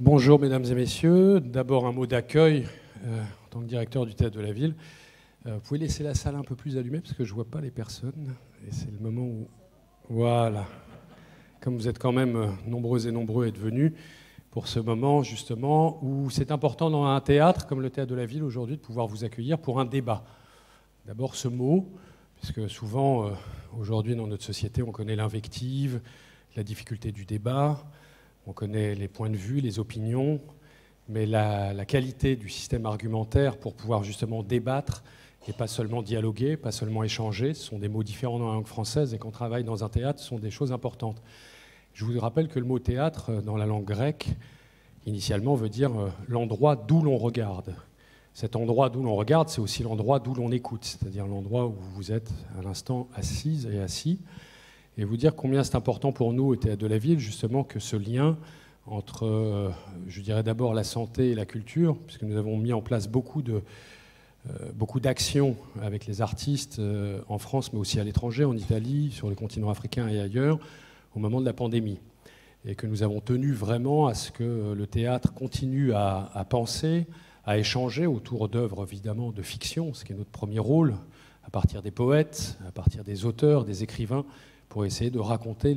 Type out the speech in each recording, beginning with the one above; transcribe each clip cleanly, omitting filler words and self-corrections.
Bonjour mesdames et messieurs. D'abord un mot d'accueil en tant que directeur du Théâtre de la Ville. Vous pouvez laisser la salle un peu plus allumée parce que je ne vois pas les personnes. Et c'est le moment où... Voilà. Comme vous êtes quand même nombreuses et nombreux à être venus pour ce moment justement où c'est important dans un théâtre comme le Théâtre de la Ville aujourd'hui de pouvoir vous accueillir pour un débat. D'abord ce mot, puisque souvent aujourd'hui dans notre société on connaît l'invective, la difficulté du débat, on connaît les points de vue, les opinions, mais la qualité du système argumentaire pour pouvoir justement débattre et pas seulement dialoguer, pas seulement échanger, ce sont des mots différents dans la langue française et quand on travaille dans un théâtre, ce sont des choses importantes. Je vous rappelle que le mot théâtre dans la langue grecque, initialement, veut dire l'endroit d'où l'on regarde. Cet endroit d'où l'on regarde, c'est aussi l'endroit d'où l'on écoute, c'est-à-dire l'endroit où vous êtes à l'instant assise et assis. Et vous dire combien c'est important pour nous au Théâtre de la Ville, justement, que ce lien entre, je dirais d'abord la santé et la culture, puisque nous avons mis en place beaucoup d'actions avec les artistes en France, mais aussi à l'étranger, en Italie, sur le continent africain et ailleurs, au moment de la pandémie. Et que nous avons tenu vraiment à ce que le théâtre continue à penser, à échanger autour d'œuvres, évidemment, de fiction, ce qui est notre premier rôle, à partir des poètes, à partir des auteurs, des écrivains, pour essayer de raconter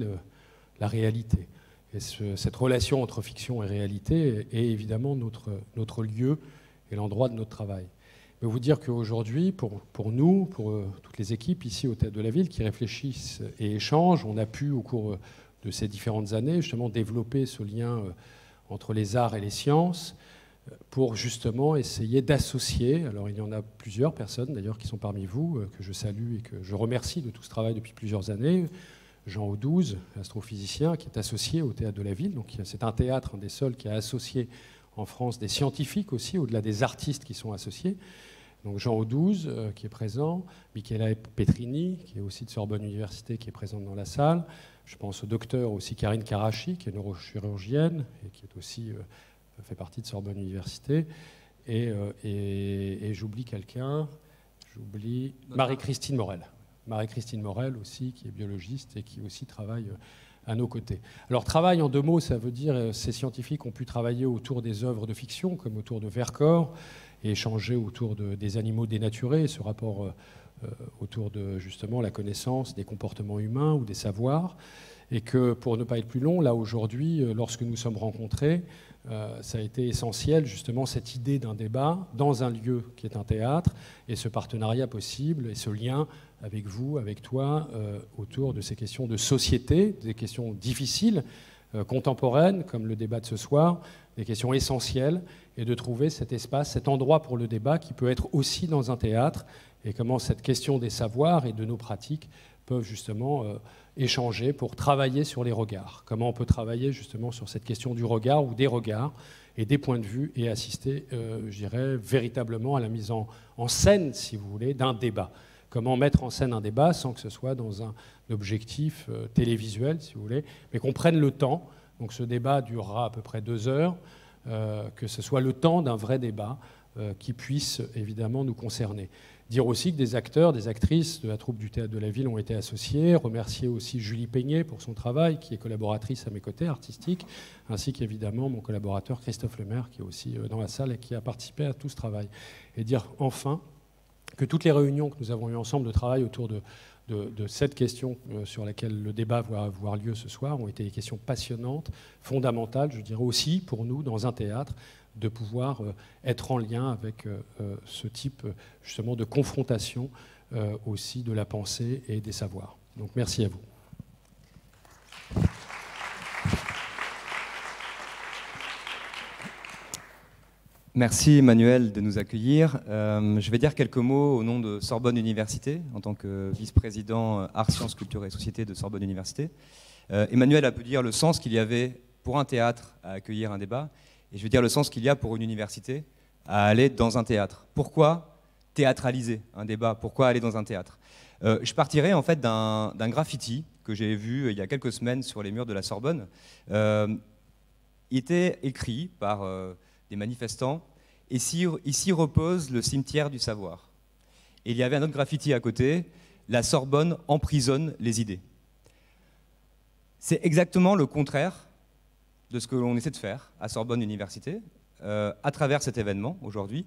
la réalité. Et cette relation entre fiction et réalité est évidemment notre lieu et l'endroit de notre travail. Je veux vous dire qu'aujourd'hui, pour nous, pour toutes les équipes ici au Théâtre de la Ville qui réfléchissent et échangent, on a pu, au cours de ces différentes années, justement développer ce lien entre les arts et les sciences pour justement essayer d'associer, alors il y en a plusieurs personnes d'ailleurs qui sont parmi vous, que je salue et que je remercie de tout ce travail depuis plusieurs années, Jean Audouze, astrophysicien, qui est associé au Théâtre de la Ville, donc c'est un théâtre, un des seuls qui a associé en France des scientifiques aussi, au-delà des artistes qui sont associés. Donc Jean Audouze qui est présent, Michaela Petrini, qui est aussi de Sorbonne Université, qui est présente dans la salle. Je pense au docteur aussi Karine Karachi, qui est neurochirurgienne et qui est aussi fait partie de Sorbonne Université. Et j'oublie quelqu'un, j'oublie Marie-Christine Morel. Marie-Christine Morel aussi, qui est biologiste et qui aussi travaille à nos côtés. Alors travail en deux mots, ça veut dire ces scientifiques ont pu travailler autour des œuvres de fiction, comme autour de Vercors, et échanger autour des animaux dénaturés, ce rapport autour de justement la connaissance des comportements humains ou des savoirs, et que pour ne pas être plus long, là aujourd'hui, lorsque nous sommes rencontrés, ça a été essentiel justement cette idée d'un débat dans un lieu qui est un théâtre, et ce partenariat possible, et ce lien avec vous, avec toi, autour de ces questions de société, des questions difficiles, contemporaines, comme le débat de ce soir, des questions essentielles, et de trouver cet espace, cet endroit pour le débat qui peut être aussi dans un théâtre, et comment cette question des savoirs et de nos pratiques peuvent justement échanger pour travailler sur les regards. Comment on peut travailler justement sur cette question du regard ou des regards et des points de vue et assister, je dirais, véritablement à la mise en scène, si vous voulez, d'un débat. Comment mettre en scène un débat sans que ce soit dans un objectif télévisuel, si vous voulez, mais qu'on prenne le temps. Donc ce débat durera à peu près 2 heures, que ce soit le temps d'un vrai débat qui puisse évidemment nous concerner. Dire aussi que des acteurs, des actrices de la troupe du Théâtre de la Ville ont été associés. Remercier aussi Julie Peignet pour son travail, qui est collaboratrice à mes côtés, artistique, ainsi qu'évidemment mon collaborateur Christophe Lemaire, qui est aussi dans la salle et qui a participé à tout ce travail. Et dire enfin que toutes les réunions que nous avons eues ensemble de travail autour de cette question sur laquelle le débat va avoir lieu ce soir ont été des questions passionnantes, fondamentales, je dirais aussi pour nous, dans un théâtre, de pouvoir être en lien avec ce type justement de confrontation aussi de la pensée et des savoirs. Donc merci à vous. Merci Emmanuel de nous accueillir. Je vais dire quelques mots au nom de Sorbonne Université, en tant que vice-président Arts, Sciences, Culture et Société de Sorbonne Université. Emmanuel a pu dire le sens qu'il y avait pour un théâtre à accueillir un débat, et je veux dire le sens qu'il y a pour une université à aller dans un théâtre. Pourquoi théâtraliser un débat? Pourquoi aller dans un théâtre? Je partirai en fait d'un graffiti que j'ai vu il y a quelques semaines sur les murs de la Sorbonne. Il était écrit par des manifestants « Ici repose le cimetière du savoir ». Et il y avait un autre graffiti à côté « La Sorbonne emprisonne les idées ». C'est exactement le contraire de ce que l'on essaie de faire à Sorbonne Université, à travers cet événement aujourd'hui,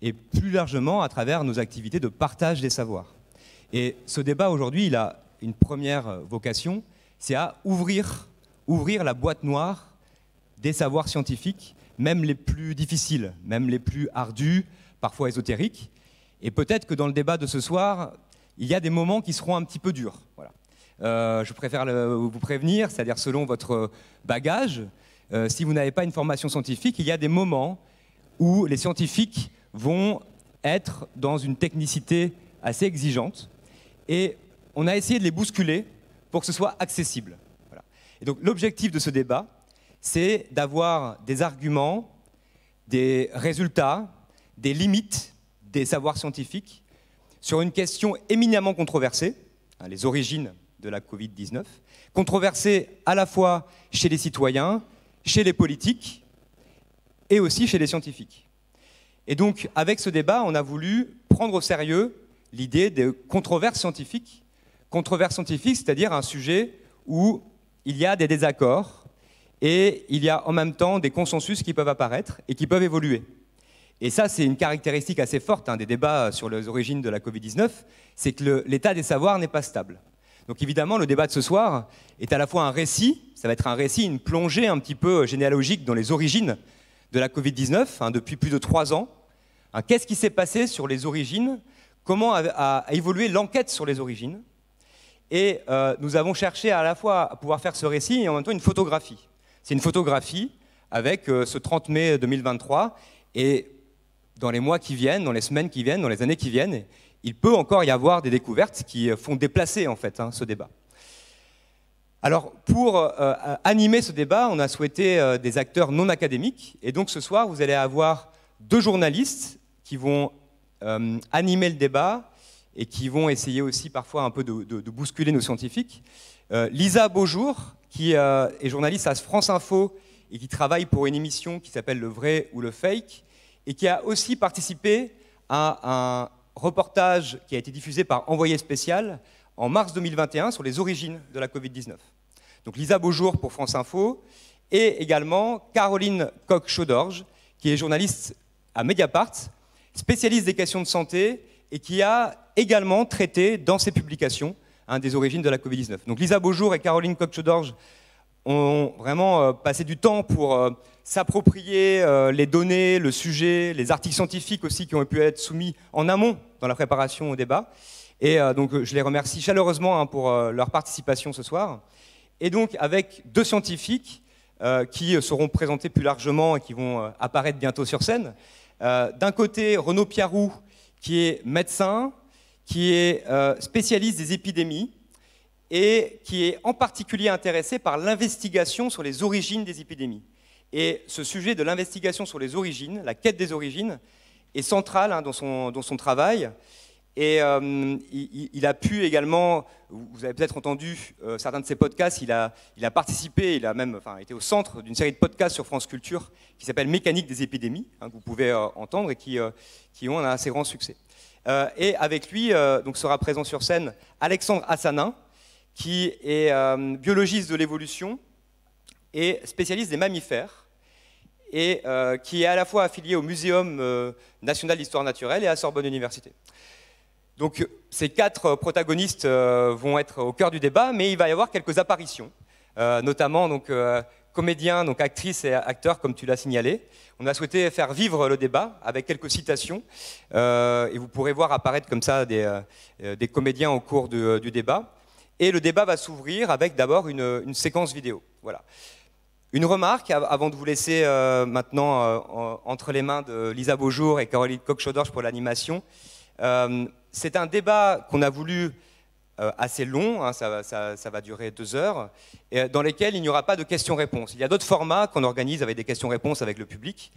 et plus largement à travers nos activités de partage des savoirs. Et ce débat aujourd'hui, il a une première vocation, c'est à ouvrir la boîte noire des savoirs scientifiques, même les plus difficiles, même les plus ardus, parfois ésotériques. Et peut-être que dans le débat de ce soir, il y a des moments qui seront un petit peu durs. Voilà. Je préfère vous prévenir, c'est-à-dire selon votre bagage, si vous n'avez pas une formation scientifique, il y a des moments où les scientifiques vont être dans une technicité assez exigeante. Et on a essayé de les bousculer pour que ce soit accessible. Voilà. Et donc l'objectif de ce débat, c'est d'avoir des arguments, des résultats, des limites des savoirs scientifiques sur une question éminemment controversée, les origines de la Covid-19, controversée à la fois chez les citoyens, chez les politiques et aussi chez les scientifiques. Et donc, avec ce débat, on a voulu prendre au sérieux l'idée de controverse scientifique. Controverse scientifique, c'est-à-dire un sujet où il y a des désaccords et il y a en même temps des consensus qui peuvent apparaître et qui peuvent évoluer. Et ça, c'est une caractéristique assez forte des débats sur les origines de la Covid-19, c'est que l'état des savoirs n'est pas stable. Donc évidemment, le débat de ce soir est à la fois un récit, ça va être un récit, une plongée un petit peu généalogique dans les origines de la Covid-19, depuis plus de 3 ans. Qu'est-ce qui s'est passé sur les origines? Comment a évolué l'enquête sur les origines? Et nous avons cherché à la fois à pouvoir faire ce récit et en même temps une photographie. C'est une photographie avec ce 30 mai 2023 et dans les mois qui viennent, dans les semaines qui viennent, dans les années qui viennent, il peut encore y avoir des découvertes qui font déplacer en fait ce débat. Alors pour animer ce débat, on a souhaité des acteurs non académiques et donc ce soir vous allez avoir 2 journalistes qui vont animer le débat et qui vont essayer aussi parfois un peu de bousculer nos scientifiques. Lisa Beaujour, qui est journaliste à France Info et qui travaille pour une émission qui s'appelle Le Vrai ou le Fake, et qui a aussi participé à un reportage qui a été diffusé par Envoyé spécial en mars 2021 sur les origines de la Covid-19. Donc Lisa Beaujour pour France Info, et également Caroline Coq-Chaudorge, qui est journaliste à Mediapart, spécialiste des questions de santé, et qui a également traité dans ses publications des origines de la Covid-19. Donc Lisa Beaujour et Caroline Coq-Chaudorge ont vraiment passé du temps pour s'approprier les données, le sujet, les articles scientifiques aussi qui ont pu être soumis en amont dans la préparation au débat. Et donc je les remercie chaleureusement pour leur participation ce soir. Et donc avec 2 scientifiques qui seront présentés plus largement et qui vont apparaître bientôt sur scène. D'un côté, Renaud Piarou, qui est médecin, qui est spécialiste des épidémies et qui est en particulier intéressé par l'investigation sur les origines des épidémies. Et ce sujet de l'investigation sur les origines, la quête des origines, est central dans son travail. Et il a pu également, vous avez peut-être entendu certains de ses podcasts, il a participé, il a même été au centre d'une série de podcasts sur France Culture qui s'appelle Mécanique des épidémies, que vous pouvez entendre et qui ont un assez grand succès. Et avec lui donc sera présent sur scène Alexandre Assanin, qui est biologiste de l'évolution et spécialiste des mammifères, et qui est à la fois affilié au Muséum national d'histoire naturelle et à Sorbonne Université. Donc ces 4 protagonistes vont être au cœur du débat, mais il va y avoir quelques apparitions, notamment donc, comédiens, donc actrices et acteurs, comme tu l'as signalé. On a souhaité faire vivre le débat avec quelques citations, et vous pourrez voir apparaître comme ça des comédiens au cours du débat. Et le débat va s'ouvrir avec d'abord une séquence vidéo. Voilà. Une remarque avant de vous laisser maintenant entre les mains de Lisa Beaujour et Caroline Coq-Chaudorge pour l'animation. C'est un débat qu'on a voulu assez long, ça va durer 2 heures, et dans lesquels il n'y aura pas de questions-réponses. Il y a d'autres formats qu'on organise avec des questions-réponses avec le public,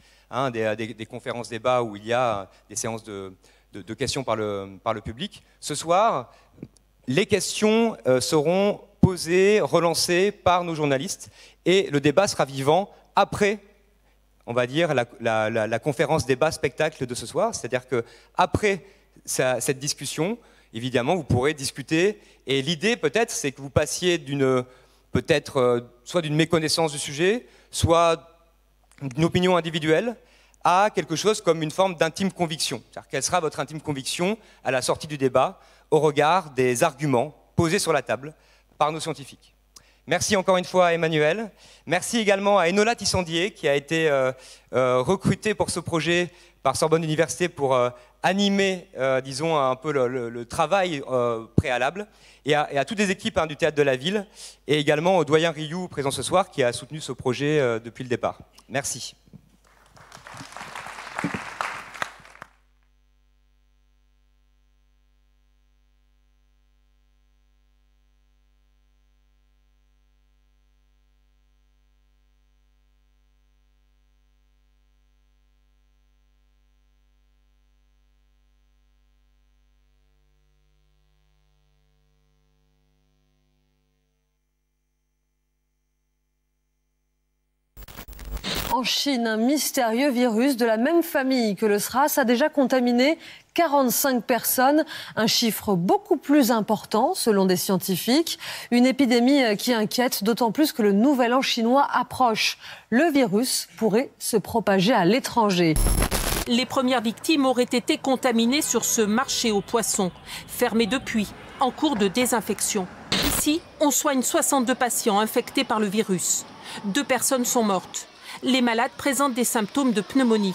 des conférences débats où il y a des séances de questions par le public. Ce soir, les questions seront posées, relancées par nos journalistes, et le débat sera vivant après, on va dire, la conférence débat spectacle de ce soir, c'est-à-dire qu'après cette discussion, évidemment, vous pourrez discuter. Et l'idée, peut-être, c'est que vous passiez soit d'une méconnaissance du sujet, soit une opinion individuelle, à quelque chose comme une forme d'intime conviction. C'est-à-dire, quelle sera votre intime conviction à la sortie du débat au regard des arguments posés sur la table par nos scientifiques. Merci encore une fois à Emmanuel. Merci également à Enola Tissandier qui a été recrutée pour ce projet par Sorbonne Université pour animer, disons, un peu le travail préalable, et à toutes les équipes du Théâtre de la Ville, et également au doyen Rioux présent ce soir qui a soutenu ce projet depuis le départ. Merci. En Chine, un mystérieux virus de la même famille que le SRAS a déjà contaminé 45 personnes, un chiffre beaucoup plus important selon des scientifiques. Une épidémie qui inquiète, d'autant plus que le nouvel an chinois approche. Le virus pourrait se propager à l'étranger. Les premières victimes auraient été contaminées sur ce marché aux poissons, fermé depuis, en cours de désinfection. Ici, on soigne 62 patients infectés par le virus. 2 personnes sont mortes. Les malades présentent des symptômes de pneumonie.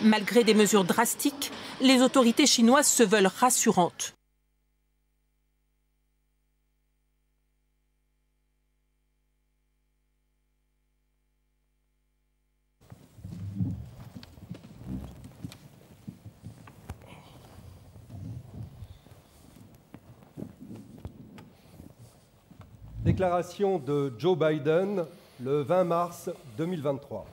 Malgré des mesures drastiques, les autorités chinoises se veulent rassurantes. Déclaration de Joe Biden le 20 mars 2023.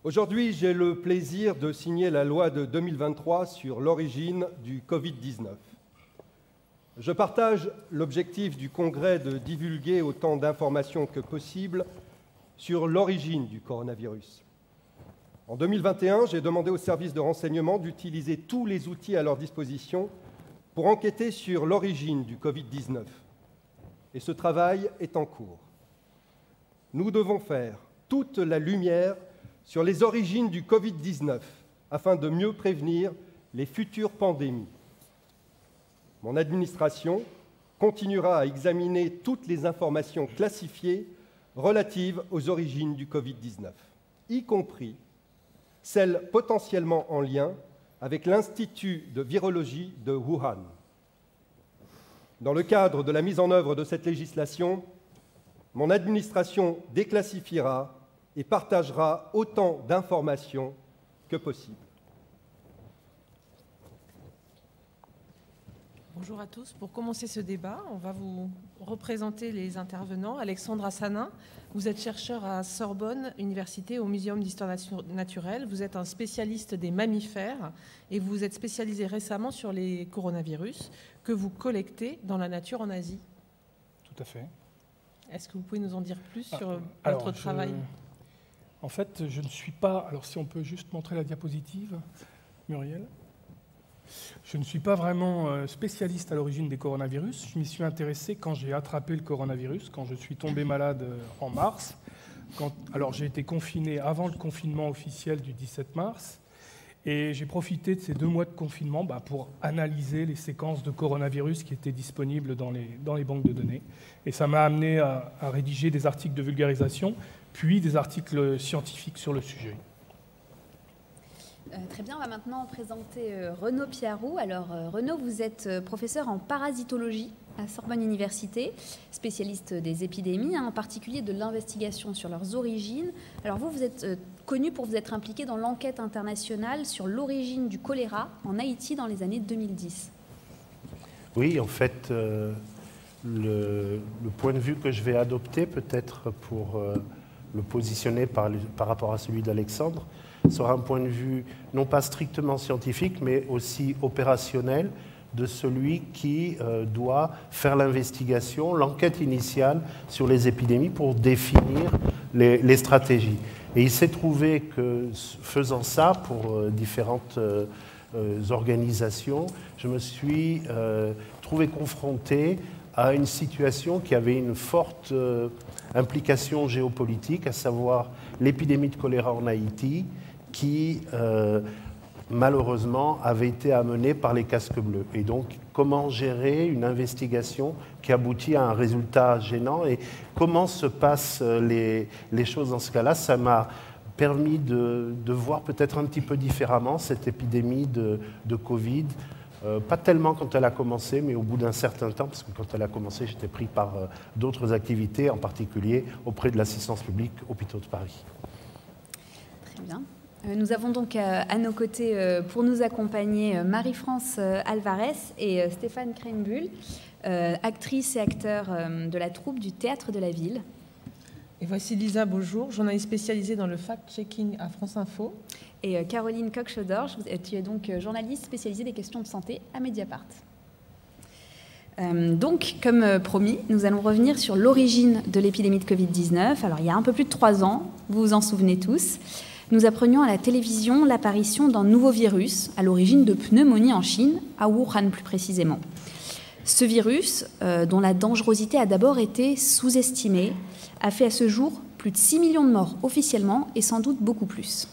Aujourd'hui, j'ai le plaisir de signer la loi de 2023 sur l'origine du Covid-19. Je partage l'objectif du Congrès de divulguer autant d'informations que possible sur l'origine du coronavirus. En 2021, j'ai demandé aux services de renseignement d'utiliser tous les outils à leur disposition pour enquêter sur l'origine du Covid-19. Et ce travail est en cours. Nous devons faire toute la lumière sur les origines du Covid-19 afin de mieux prévenir les futures pandémies. Mon administration continuera à examiner toutes les informations classifiées relatives aux origines du Covid-19, y compris celles potentiellement en lien avec l'Institut de virologie de Wuhan. Dans le cadre de la mise en œuvre de cette législation, mon administration déclassifiera et partagera autant d'informations que possible. Bonjour à tous. Pour commencer ce débat, on va vous représenter les intervenants. Alexandre Assanin, vous êtes chercheur à Sorbonne Université au Muséum d'histoire naturelle. Vous êtes un spécialiste des mammifères et vous vous êtes spécialisé récemment sur les coronavirus que vous collectez dans la nature en Asie. Tout à fait. Est-ce que vous pouvez nous en dire plus sur votre travail ? En fait, je ne suis pas... Alors, si on peut juste montrer la diapositive, Muriel. Je ne suis pas vraiment spécialiste à l'origine des coronavirus. Je m'y suis intéressé quand j'ai attrapé le coronavirus, quand je suis tombé malade en mars. Alors, j'ai été confiné avant le confinement officiel du 17 mars. Et j'ai profité de ces 2 mois de confinement pour analyser les séquences de coronavirus qui étaient disponibles dans les banques de données. Et ça m'a amené à rédiger des articles de vulgarisation, puis des articles scientifiques sur le sujet. Très bien, on va maintenant présenter Renaud Piarou. Alors Renaud, vous êtes professeur en parasitologie à Sorbonne Université, spécialiste des épidémies, en particulier de l'investigation sur leurs origines. Alors vous êtes connu pour vous être impliqué dans l'enquête internationale sur l'origine du choléra en Haïti dans les années 2010. Oui, en fait, le point de vue que je vais adopter, peut-être pour le positionner par rapport à celui d'Alexandre, sera un point de vue non pas strictement scientifique, mais aussi opérationnel de celui qui doit faire l'investigation, l'enquête initiale sur les épidémies pour définir les stratégies. Et il s'est trouvé que, faisant ça pour différentes organisations, je me suis trouvé confronté à une situation qui avait une forte implication géopolitique, à savoir l'épidémie de choléra en Haïti, qui malheureusement avait été amenée par les casques bleus. Et donc, comment gérer une investigation qui aboutit à un résultat gênant et comment se passent les choses dans ce cas-là? Ça m'a permis de voir peut-être un petit peu différemment cette épidémie de Covid. Pas tellement quand elle a commencé, mais au bout d'un certain temps, parce que quand elle a commencé, j'étais pris par d'autres activités, en particulier auprès de l'assistance publique Hôpitaux de Paris. Très bien. Nous avons donc à nos côtés, pour nous accompagner, Marie-France Alvarez et Stéphane Kreinbuhl, actrices et acteurs de la troupe du Théâtre de la Ville. Et voici Lisa Beaujour, journaliste spécialisée dans le fact-checking à France Info. Et Caroline Coq-Chaudor, tu es donc journaliste spécialisée des questions de santé à Mediapart. Donc, comme promis, nous allons revenir sur l'origine de l'épidémie de Covid-19. Alors, il y a un peu plus de 3 ans, vous vous en souvenez tous, nous apprenions à la télévision l'apparition d'un nouveau virus à l'origine de pneumonie en Chine, à Wuhan plus précisément. Ce virus, dont la dangerosité a d'abord été sous-estimée, a fait à ce jour plus de 6 millions de morts officiellement et sans doute beaucoup plus.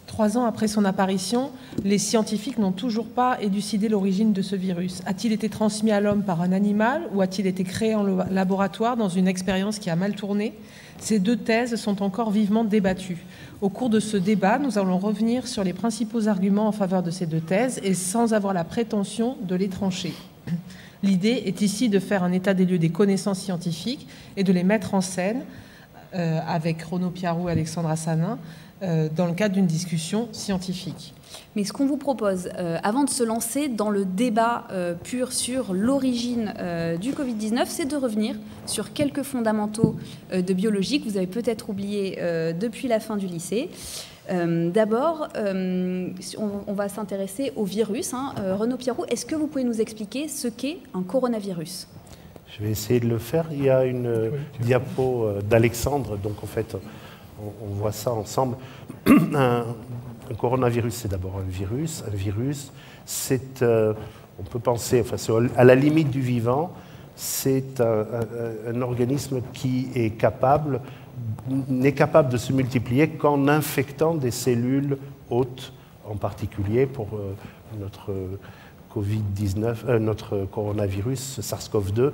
3 ans après son apparition, les scientifiques n'ont toujours pas élucidé l'origine de ce virus. A-t-il été transmis à l'homme par un animal ou a-t-il été créé en laboratoire dans une expérience qui a mal tourné? Ces 2 thèses sont encore vivement débattues. Au cours de ce débat, nous allons revenir sur les principaux arguments en faveur de ces 2 thèses et sans avoir la prétention de les trancher. L'idée est ici de faire un état des lieux des connaissances scientifiques et de les mettre en scène avec Renaud Piarou et Alexandre Assanin dans le cadre d'une discussion scientifique. Mais ce qu'on vous propose, avant de se lancer dans le débat pur sur l'origine du Covid-19, c'est de revenir sur quelques fondamentaux de biologie que vous avez peut-être oubliés depuis la fin du lycée. D'abord, on va s'intéresser au virus. Renaud Piarou, est-ce que vous pouvez nous expliquer ce qu'est un coronavirus? Je vais essayer de le faire. Il y a une diapo d'Alexandre, donc en fait, on voit ça ensemble. Un coronavirus, c'est d'abord un virus. Un virus, c'est, on peut penser, enfin, c'est à la limite du vivant, c'est un organisme qui n'est capable de se multiplier qu'en infectant des cellules hôtes, en particulier pour notre Covid-19, notre coronavirus, SARS-CoV-2,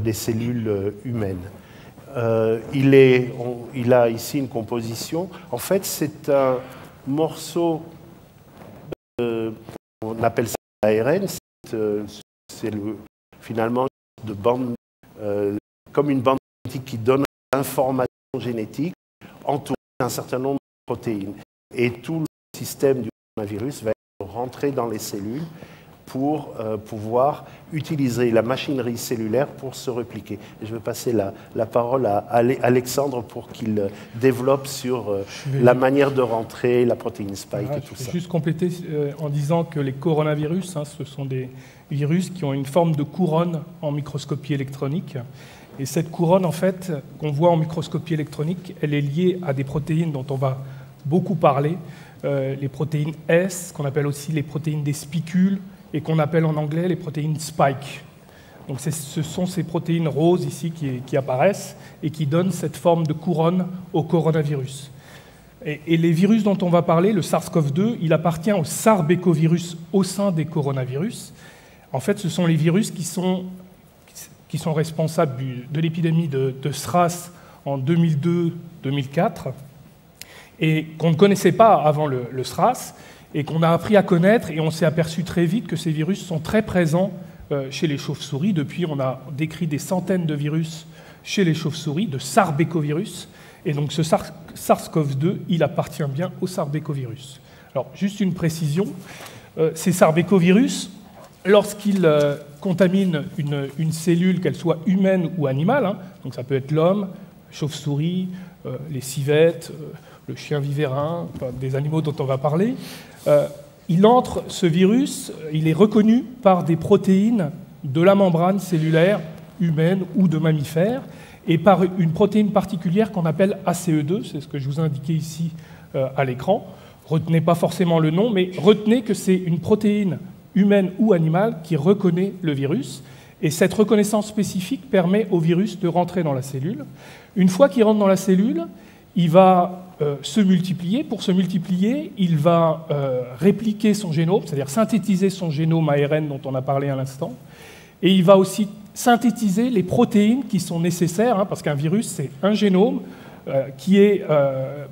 des cellules humaines. Il a ici une composition. En fait, c'est un morceau, on appelle ça l'ARN, c'est finalement de bande, comme une bande génétique qui donne l'information génétique entourée d'un certain nombre de protéines. Et tout le système du coronavirus va rentrer dans les cellules pour pouvoir utiliser la machinerie cellulaire pour se répliquer. Et je vais passer la parole à Alexandre pour qu'il développe sur la manière de rentrer, la protéine spike et tout ça. Je vais juste compléter en disant que les coronavirus, ce sont des virus qui ont une forme de couronne en microscopie électronique. Et cette couronne, en fait, qu'on voit en microscopie électronique, elle est liée à des protéines dont on va beaucoup parler, les protéines S, qu'on appelle aussi les protéines des spicules, et qu'on appelle en anglais les protéines spike. Donc ce sont ces protéines roses ici qui apparaissent et qui donnent cette forme de couronne au coronavirus. Et les virus dont on va parler, le SARS-CoV-2, il appartient au sarbecovirus au sein des coronavirus. En fait, ce sont les virus qui sont responsables de l'épidémie de SRAS en 2002-2004 et qu'on ne connaissait pas avant le SRAS et qu'on a appris à connaître, et on s'est aperçu très vite que ces virus sont très présents chez les chauves-souris. Depuis, on a décrit des centaines de virus chez les chauves-souris, de sarbecovirus, et donc ce SARS-CoV-2, il appartient bien au sarbecovirus. Alors, juste une précision, ces sarbecovirus, lorsqu'ils contaminent une cellule, qu'elle soit humaine ou animale, donc ça peut être l'homme, chauve-souris, les civettes, le chien vivérin, enfin, des animaux dont on va parler, ce virus, il est reconnu par des protéines de la membrane cellulaire humaine ou de mammifères, et par une protéine particulière qu'on appelle ACE2, c'est ce que je vous ai indiqué ici à l'écran. Retenez pas forcément le nom, mais retenez que c'est une protéine humaine ou animale qui reconnaît le virus. Et cette reconnaissance spécifique permet au virus de rentrer dans la cellule. Une fois qu'il rentre dans la cellule, il va se multiplier. Pour se multiplier, il va répliquer son génome, c'est-à-dire synthétiser son génome ARN dont on a parlé à l'instant. Et il va aussi synthétiser les protéines qui sont nécessaires, hein, parce qu'un virus, c'est un génome qui est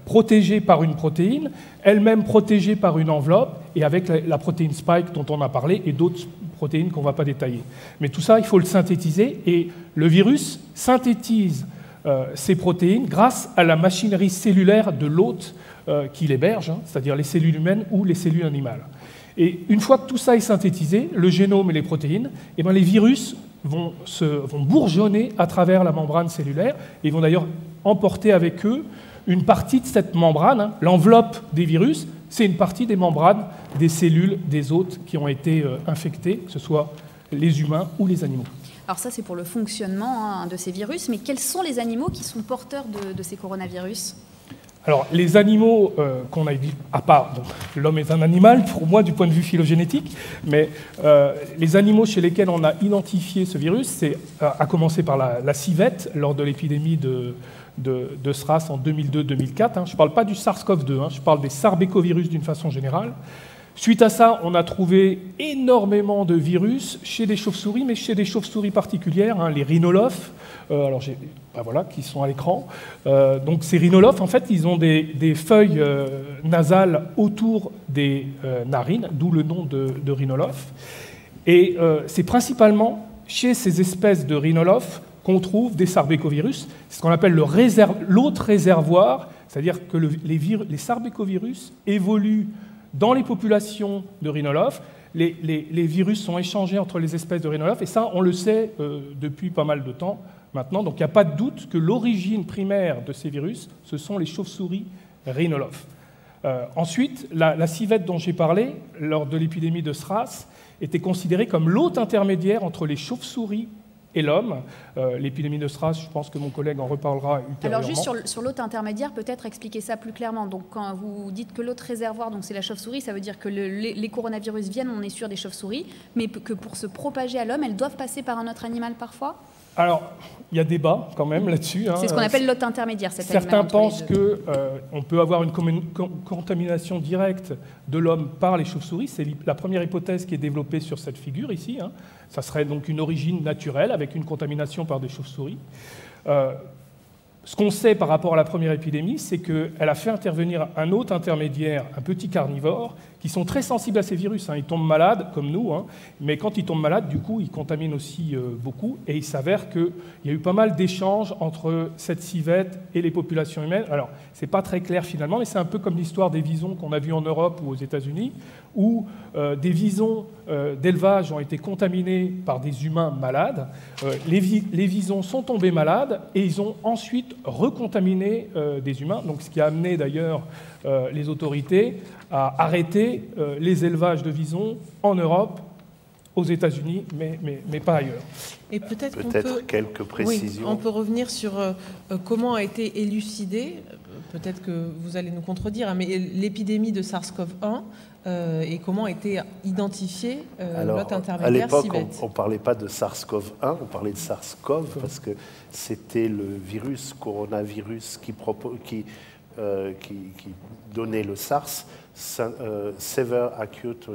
protégé par une protéine, elle-même protégée par une enveloppe, et avec la protéine spike dont on a parlé, et d'autres protéines qu'on ne va pas détailler. Mais tout ça, il faut le synthétiser, et le virus synthétise ces protéines grâce à la machinerie cellulaire de l'hôte qui l'héberge, hein, c'est-à-dire les cellules humaines ou les cellules animales. Et une fois que tout ça est synthétisé, le génome et les protéines, eh bien les virus vont bourgeonner à travers la membrane cellulaire, et ils vont d'ailleurs emporter avec eux une partie de cette membrane, hein, l'enveloppe des virus, c'est une partie des membranes des cellules des hôtes qui ont été infectés, que ce soit les humains ou les animaux. Alors ça, c'est pour le fonctionnement de ces virus, mais quels sont les animaux qui sont porteurs de ces coronavirus ? Alors, les animaux qu'on a dit, à part, l'homme est un animal, pour moi, du point de vue phylogénétique, mais les animaux chez lesquels on a identifié ce virus, c'est à commencer par la civette, lors de l'épidémie de SRAS en 2002-2004. Hein. Je ne parle pas du SARS-CoV-2, hein, je parle des sarbecovirus d'une façon générale. Suite à ça, on a trouvé énormément de virus chez des chauves-souris, mais chez des chauves-souris particulières, hein, les rhinolophes, voilà, qui sont à l'écran. Donc ces rhinolophes, en fait, ils ont des feuilles nasales autour des narines, d'où le nom de rhinolophe. Et c'est principalement chez ces espèces de rhinolophes qu'on trouve des sarbecovirus. C'est ce qu'on appelle l'autre réservoir, c'est-à-dire que les sarbecovirus évoluent dans les populations de rhinolophes. Les virus sont échangés entre les espèces de rhinolophes, et ça, on le sait depuis pas mal de temps maintenant. Donc il n'y a pas de doute que l'origine primaire de ces virus, ce sont les chauves-souris rhinolophes. Ensuite, la civette dont j'ai parlé, lors de l'épidémie de SRAS, était considérée comme l'hôte intermédiaire entre les chauves-souris et l'homme. L'épidémie de SRAS, je pense que mon collègue en reparlera ultérieurement. Alors juste sur l'hôte intermédiaire, peut-être expliquer ça plus clairement. Donc quand vous dites que l'hôte réservoir, donc c'est la chauve-souris, ça veut dire que les coronavirus viennent, on est sûr, des chauves-souris, mais que pour se propager à l'homme, elles doivent passer par un autre animal parfois ? Alors, il y a débat quand même là-dessus. Hein. C'est ce qu'on appelle l'hôte intermédiaire, cet animal. Certains pensent qu'on peut avoir une contamination directe de l'homme par les chauves-souris. C'est la première hypothèse qui est développée sur cette figure ici. Hein. Ça serait donc une origine naturelle avec une contamination par des chauves-souris. Ce qu'on sait par rapport à la première épidémie, c'est qu'elle a fait intervenir un hôte intermédiaire, un petit carnivore, qui sont très sensibles à ces virus. Hein. Ils tombent malades, comme nous, hein, mais quand ils tombent malades, du coup, ils contaminent aussi beaucoup. Et il s'avère qu'il y a eu pas mal d'échanges entre cette civette et les populations humaines. Alors, ce n'est pas très clair finalement, mais c'est un peu comme l'histoire des visons qu'on a vus en Europe ou aux États-Unis, où des visons d'élevage ont été contaminés par des humains malades. Les visons sont tombés malades et ils ont ensuite recontaminé des humains, donc ce qui a amené d'ailleurs les autorités à arrêter les élevages de visons en Europe, aux États-Unis, mais pas ailleurs. Et peut-être quelques précisions. Oui, on peut revenir sur comment a été élucidé, peut-être que vous allez nous contredire, hein, mais l'épidémie de SARS-CoV-1 et comment a été identifié l'hôte intermédiaire civette. À l'époque, on ne parlait pas de SARS-CoV-1, on parlait de SARS-CoV parce que c'était le coronavirus qui donnait le SARS, Severe Acute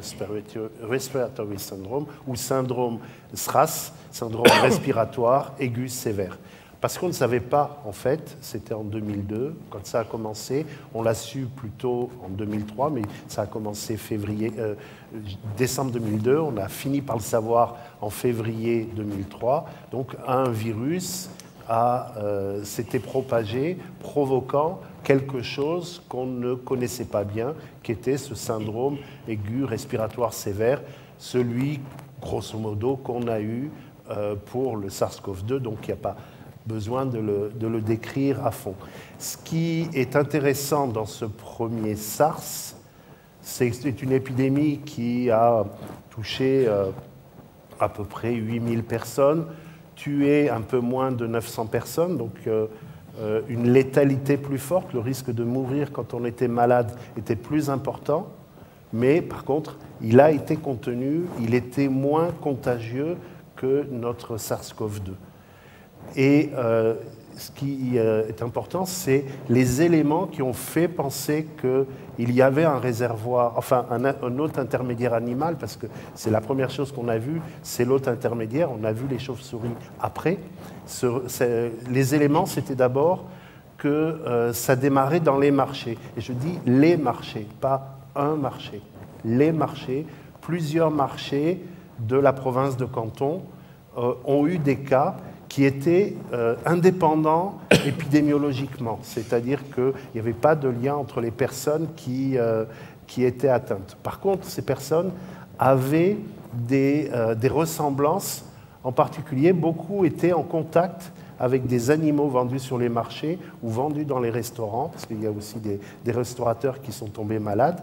Respiratory Syndrome, ou syndrome SRAS, syndrome respiratoire aigu sévère. Parce qu'on ne savait pas, en fait, c'était en 2002, quand ça a commencé, on l'a su plutôt en 2003, mais ça a commencé décembre 2002, on a fini par le savoir en février 2003, donc un virus s'était propagé, provoquant quelque chose qu'on ne connaissait pas bien, qui était ce syndrome aigu respiratoire sévère, celui, grosso modo, qu'on a eu pour le SARS-CoV-2, donc il n'y a pas besoin de le décrire à fond. Ce qui est intéressant dans ce premier SARS, c'est une épidémie qui a touché à peu près 8000 personnes, tué un peu moins de 900 personnes, donc une létalité plus forte, le risque de mourir quand on était malade était plus important, mais par contre, il a été contenu, il était moins contagieux que notre SARS-CoV-2. Et ce qui est important, c'est les éléments qui ont fait penser qu'il y avait un réservoir, enfin un hôte intermédiaire animal, parce que c'est la première chose qu'on a vue, c'est l'hôte intermédiaire. On a vu les chauves-souris après. Les éléments, c'était d'abord que ça démarrait dans les marchés. Et je dis les marchés, pas un marché. Les marchés, plusieurs marchés de la province de Canton ont eu des cas qui étaient indépendants épidémiologiquement, c'est-à-dire qu'il n'y avait pas de lien entre les personnes qui étaient atteintes. Par contre, ces personnes avaient des ressemblances, en particulier, beaucoup étaient en contact avec des animaux vendus sur les marchés ou vendus dans les restaurants, parce qu'il y a aussi des restaurateurs qui sont tombés malades,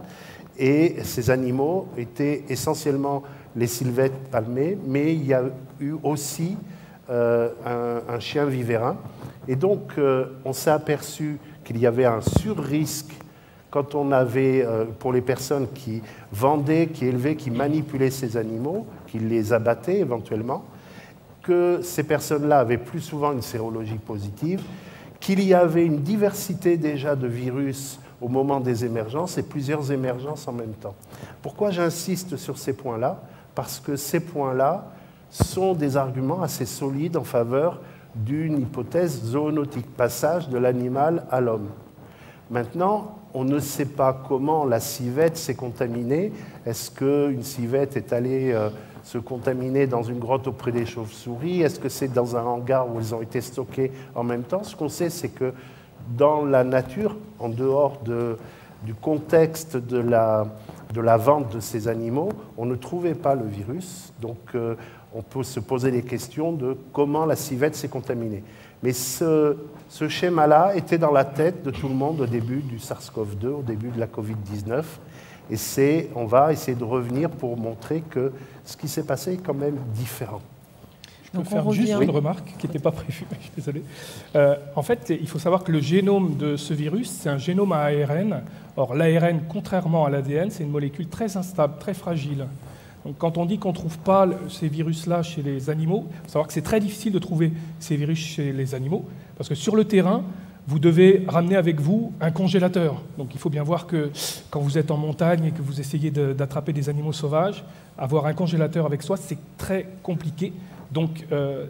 et ces animaux étaient essentiellement les sylvettes palmées, mais il y a eu aussi un chien vivérin. Et donc, on s'est aperçu qu'il y avait un sur-risque quand on avait, pour les personnes qui vendaient, qui élevaient, qui manipulaient ces animaux, qui les abattaient éventuellement, que ces personnes-là avaient plus souvent une sérologie positive, qu'il y avait une diversité déjà de virus au moment des émergences et plusieurs émergences en même temps. Pourquoi j'insiste sur ces points-là? Parce que ces points-là sont des arguments assez solides en faveur d'une hypothèse zoonotique, passage de l'animal à l'homme. Maintenant, on ne sait pas comment la civette s'est contaminée. Est-ce qu'une civette est allée se contaminer dans une grotte auprès des chauves-souris? Est-ce que c'est dans un hangar où ils ont été stockés en même temps? Ce qu'on sait, c'est que dans la nature, en dehors du contexte de la vente de ces animaux, on ne trouvait pas le virus. Donc, on peut se poser les questions de comment la civette s'est contaminée. Mais ce schéma-là était dans la tête de tout le monde au début du SARS-CoV-2, au début de la Covid-19. Et on va essayer de revenir pour montrer que ce qui s'est passé est quand même différent. Je peux faire juste une remarque qui n'était pas prévue, je suis désolé. En fait, il faut savoir que le génome de ce virus, c'est un génome à ARN. Or, l'ARN, contrairement à l'ADN, c'est une molécule très instable, très fragile. Donc, quand on dit qu'on ne trouve pas ces virus-là chez les animaux, il faut savoir que c'est très difficile de trouver ces virus chez les animaux, parce que sur le terrain, vous devez ramener avec vous un congélateur. Donc il faut bien voir que quand vous êtes en montagne et que vous essayez d'attraper des animaux sauvages, avoir un congélateur avec soi, c'est très compliqué. Donc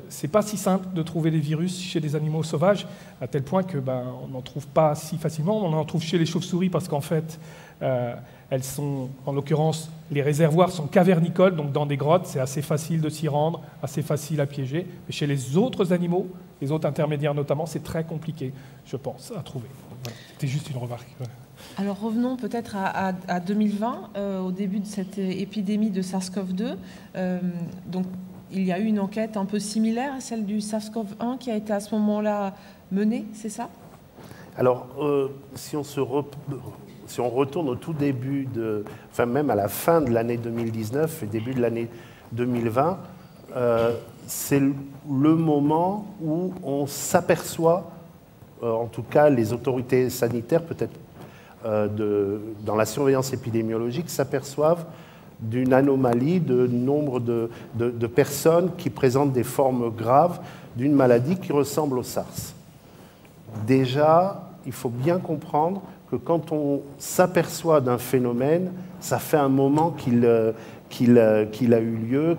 c'est pas si simple de trouver des virus chez des animaux sauvages, à tel point que on n'en trouve pas si facilement. On en trouve chez les chauves-souris parce qu'en fait, elles sont, en l'occurrence, les réservoirs sont cavernicoles, donc dans des grottes, c'est assez facile de s'y rendre, assez facile à piéger. Mais chez les autres animaux, les autres intermédiaires notamment, c'est très compliqué, je pense, à trouver. Voilà. C'était juste une remarque. Alors revenons peut-être à 2020, au début de cette épidémie de SARS-CoV-2. Donc, il y a eu une enquête un peu similaire à celle du SARS-CoV-1 qui a été à ce moment-là menée, c'est ça? Alors, si on retourne au tout début, enfin même à la fin de l'année 2019 et début de l'année 2020, c'est le moment où on s'aperçoit, en tout cas les autorités sanitaires, peut-être dans la surveillance épidémiologique, s'aperçoivent d'une anomalie de nombre de personnes qui présentent des formes graves d'une maladie qui ressemble au SARS. Déjà, il faut bien comprendre que quand on s'aperçoit d'un phénomène, ça fait un moment qu'il a eu lieu,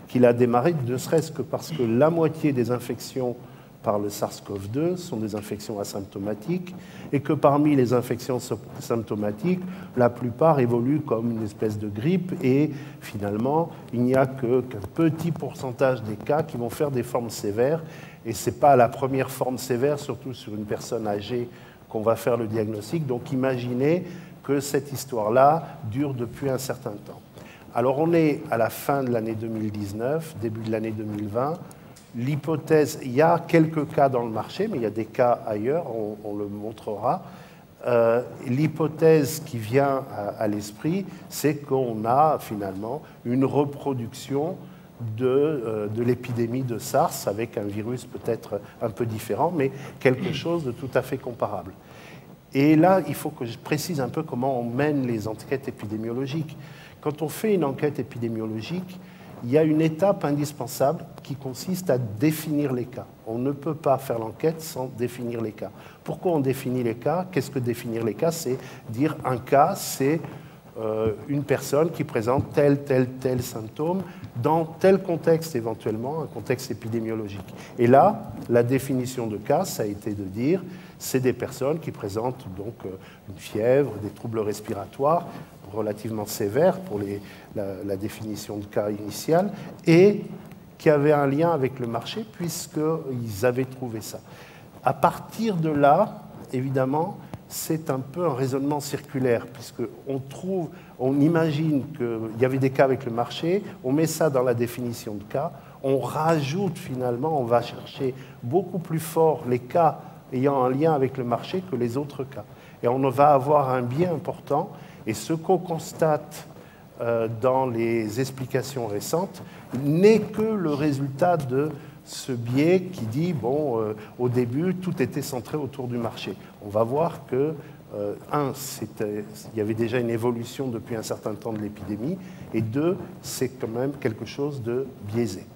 qu'il a démarré, ne serait-ce que parce que la moitié des infections par le SARS-CoV-2 sont des infections asymptomatiques et que parmi les infections symptomatiques, la plupart évoluent comme une espèce de grippe et finalement, il n'y a qu'un petit pourcentage des cas qui vont faire des formes sévères et ce n'est pas la première forme sévère, surtout sur une personne âgée, qu'on va faire le diagnostic. Donc imaginez que cette histoire-là dure depuis un certain temps. Alors on est à la fin de l'année 2019, début de l'année 2020. L'hypothèse, il y a quelques cas dans le marché, mais il y a des cas ailleurs, on le montrera. L'hypothèse qui vient à l'esprit, c'est qu'on a finalement une reproduction de l'épidémie de SARS avec un virus peut-être un peu différent, mais quelque chose de tout à fait comparable. Et là, il faut que je précise un peu comment on mène les enquêtes épidémiologiques. Quand on fait une enquête épidémiologique, il y a une étape indispensable qui consiste à définir les cas. On ne peut pas faire l'enquête sans définir les cas. Pourquoi on définit les cas? Qu'est-ce que définir les cas? C'est dire un cas, c'est une personne qui présente tel symptôme dans tel contexte éventuellement, un contexte épidémiologique. Et là, la définition de cas, ça a été de dire, c'est des personnes qui présentent donc une fièvre, des troubles respiratoires relativement sévères pour la définition de cas initiale, et qui avaient un lien avec le marché puisqu'ils avaient trouvé ça. À partir de là, évidemment, c'est un peu un raisonnement circulaire, puisqu'on imagine qu'il y avait des cas avec le marché, on met ça dans la définition de cas, on rajoute finalement, on va chercher beaucoup plus fort les cas ayant un lien avec le marché que les autres cas. Et on va avoir un biais important, et ce qu'on constate dans les explications récentes n'est que le résultat de ce biais qui dit, bon, au début, tout était centré autour du marché. On va voir que, il y avait déjà une évolution depuis un certain temps de l'épidémie, et deux, c'est quand même quelque chose de biaisé.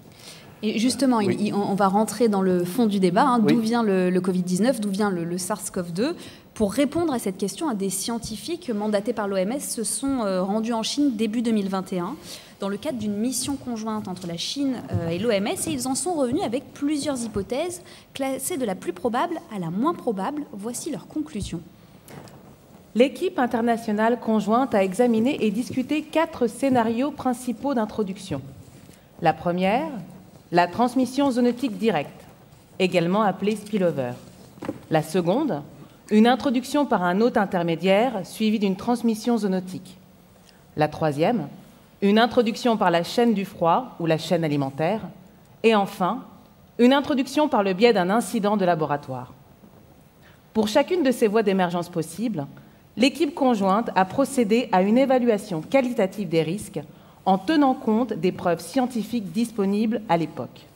Et justement, oui. On va rentrer dans le fond du débat. Hein, d'où vient le Covid-19, d'où vient le SARS-CoV-2 ? Pour répondre à cette question, des scientifiques mandatés par l'OMS se sont rendus en Chine début 2021 dans le cadre d'une mission conjointe entre la Chine et l'OMS, et ils en sont revenus avec plusieurs hypothèses classées de la plus probable à la moins probable. Voici leurs conclusions. L'équipe internationale conjointe a examiné et discuté 4 scénarios principaux d'introduction. La première, la transmission zoonotique directe, également appelée spillover. La seconde, une introduction par un hôte intermédiaire suivie d'une transmission zoonotique. La troisième, une introduction par la chaîne du froid ou la chaîne alimentaire. Et enfin, une introduction par le biais d'un incident de laboratoire. Pour chacune de ces voies d'émergence possibles, l'équipe conjointe a procédé à une évaluation qualitative des risques en tenant compte des preuves scientifiques disponibles à l'époque.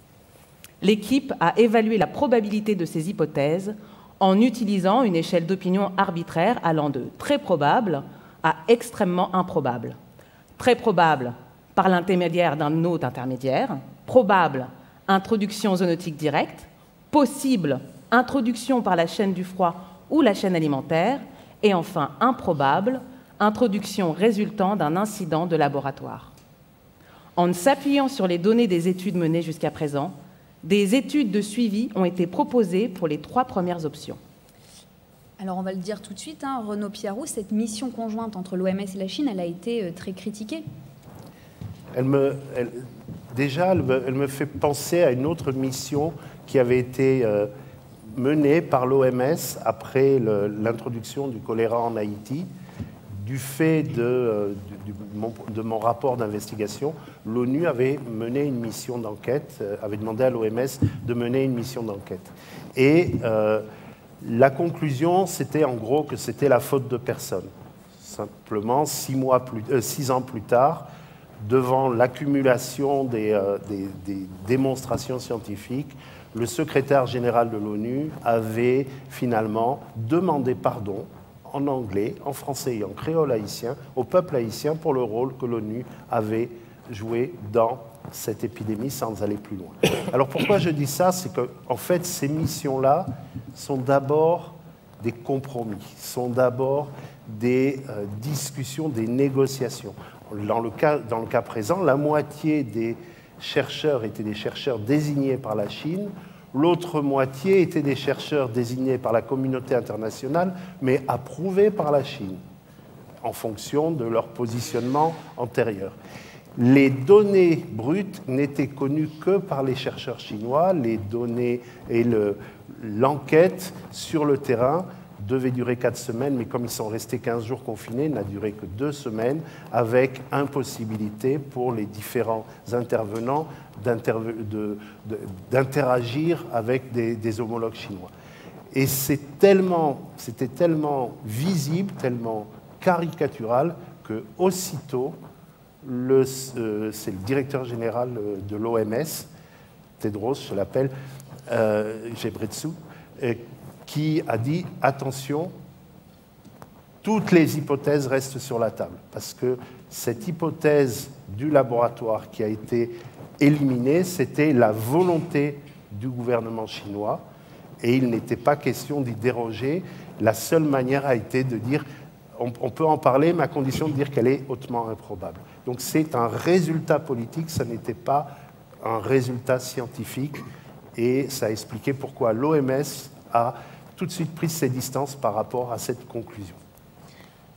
L'équipe a évalué la probabilité de ces hypothèses en utilisant une échelle d'opinion arbitraire allant de très probable à extrêmement improbable. Très probable par l'intermédiaire d'un hôte intermédiaire, probable, introduction zoonotique directe, possible, introduction par la chaîne du froid ou la chaîne alimentaire, et enfin improbable, introduction résultant d'un incident de laboratoire. En s'appuyant sur les données des études menées jusqu'à présent, des études de suivi ont été proposées pour les 3 premières options. Alors on va le dire tout de suite, hein, Renaud Piarou, cette mission conjointe entre l'OMS et la Chine, elle a été très critiquée. Elle me fait penser à une autre mission qui avait été menée par l'OMS après l'introduction du choléra en Haïti. Du fait de mon rapport d'investigation, l'ONU avait mené une mission d'enquête, avait demandé à l'OMS de mener une mission d'enquête. Et la conclusion, c'était en gros que c'était la faute de personne. Simplement, 6 ans plus tard, devant l'accumulation des démonstrations scientifiques, le secrétaire général de l'ONU avait finalement demandé pardon en anglais, en français et en créole haïtien, au peuple haïtien pour le rôle que l'ONU avait joué dans cette épidémie sans aller plus loin. Alors pourquoi je dis ça? C'est qu'en fait, ces missions-là sont d'abord des compromis, sont d'abord des discussions, des négociations. Dans le cas présent, la moitié des chercheurs étaient des chercheurs désignés par la Chine. L'autre moitié étaient des chercheurs désignés par la communauté internationale, mais approuvés par la Chine, en fonction de leur positionnement antérieur. Les données brutes n'étaient connues que par les chercheurs chinois. Les données et l'enquête sur le terrain devait durer 4 semaines, mais comme ils sont restés 15 jours confinés, n'a duré que 2 semaines, avec impossibilité pour les différents intervenants d'interagir avec des homologues chinois. Et c'était tellement visible, tellement caricatural, que aussitôt, c'est le directeur général de l'OMS, Tedros, je l'appelle, Ghebreyesus, qui a dit « Attention, toutes les hypothèses restent sur la table, parce que cette hypothèse du laboratoire qui a été éliminée, c'était la volonté du gouvernement chinois, et il n'était pas question d'y déroger. La seule manière a été de dire, on peut en parler, mais à condition de dire qu'elle est hautement improbable. Donc c'est un résultat politique, ça n'était pas un résultat scientifique, et ça a expliqué pourquoi l'OMS a tout de suite pris ses distances par rapport à cette conclusion.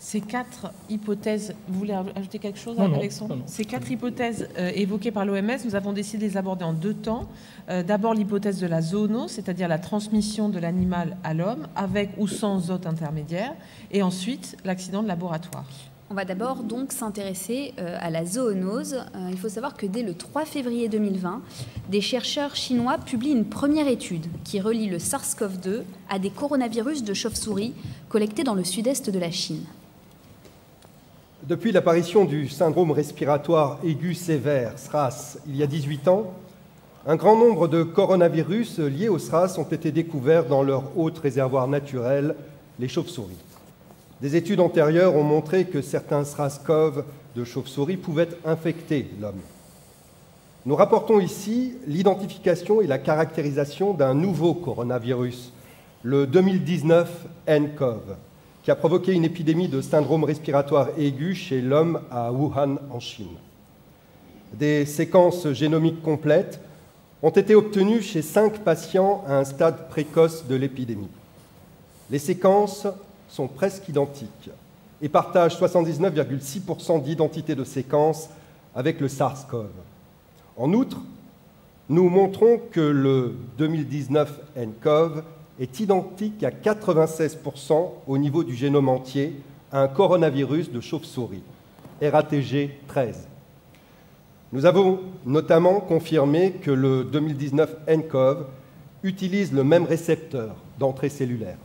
Ces 4 hypothèses, vous voulez ajouter quelque chose, non, Alexandre? Non. Ces 4 hypothèses évoquées par l'OMS, nous avons décidé de les aborder en 2 temps. D'abord l'hypothèse de la zoonose, c'est-à-dire la transmission de l'animal à l'homme, avec ou sans hôte intermédiaire, et ensuite l'accident de laboratoire. On va d'abord donc s'intéresser à la zoonose. Il faut savoir que dès le 3 février 2020, des chercheurs chinois publient une première étude qui relie le SARS-CoV-2 à des coronavirus de chauve-souris collectés dans le sud-est de la Chine. Depuis l'apparition du syndrome respiratoire aigu sévère, SRAS, il y a 18 ans, un grand nombre de coronavirus liés au SRAS ont été découverts dans leur hôte réservoir naturel, les chauves-souris. Des études antérieures ont montré que certains SRAS-CoV de chauves-souris pouvaient infecter l'homme. Nous rapportons ici l'identification et la caractérisation d'un nouveau coronavirus, le 2019 nCoV, qui a provoqué une épidémie de syndrome respiratoire aigu chez l'homme à Wuhan, en Chine. Des séquences génomiques complètes ont été obtenues chez 5 patients à un stade précoce de l'épidémie. Les séquences sont presque identiques et partagent 79,6% d'identité de séquence avec le SARS-CoV. En outre, nous montrons que le 2019 nCoV est identique à 96% au niveau du génome entier à un coronavirus de chauve-souris, RATG13. Nous avons notamment confirmé que le 2019 nCoV utilise le même récepteur d'entrée cellulaire.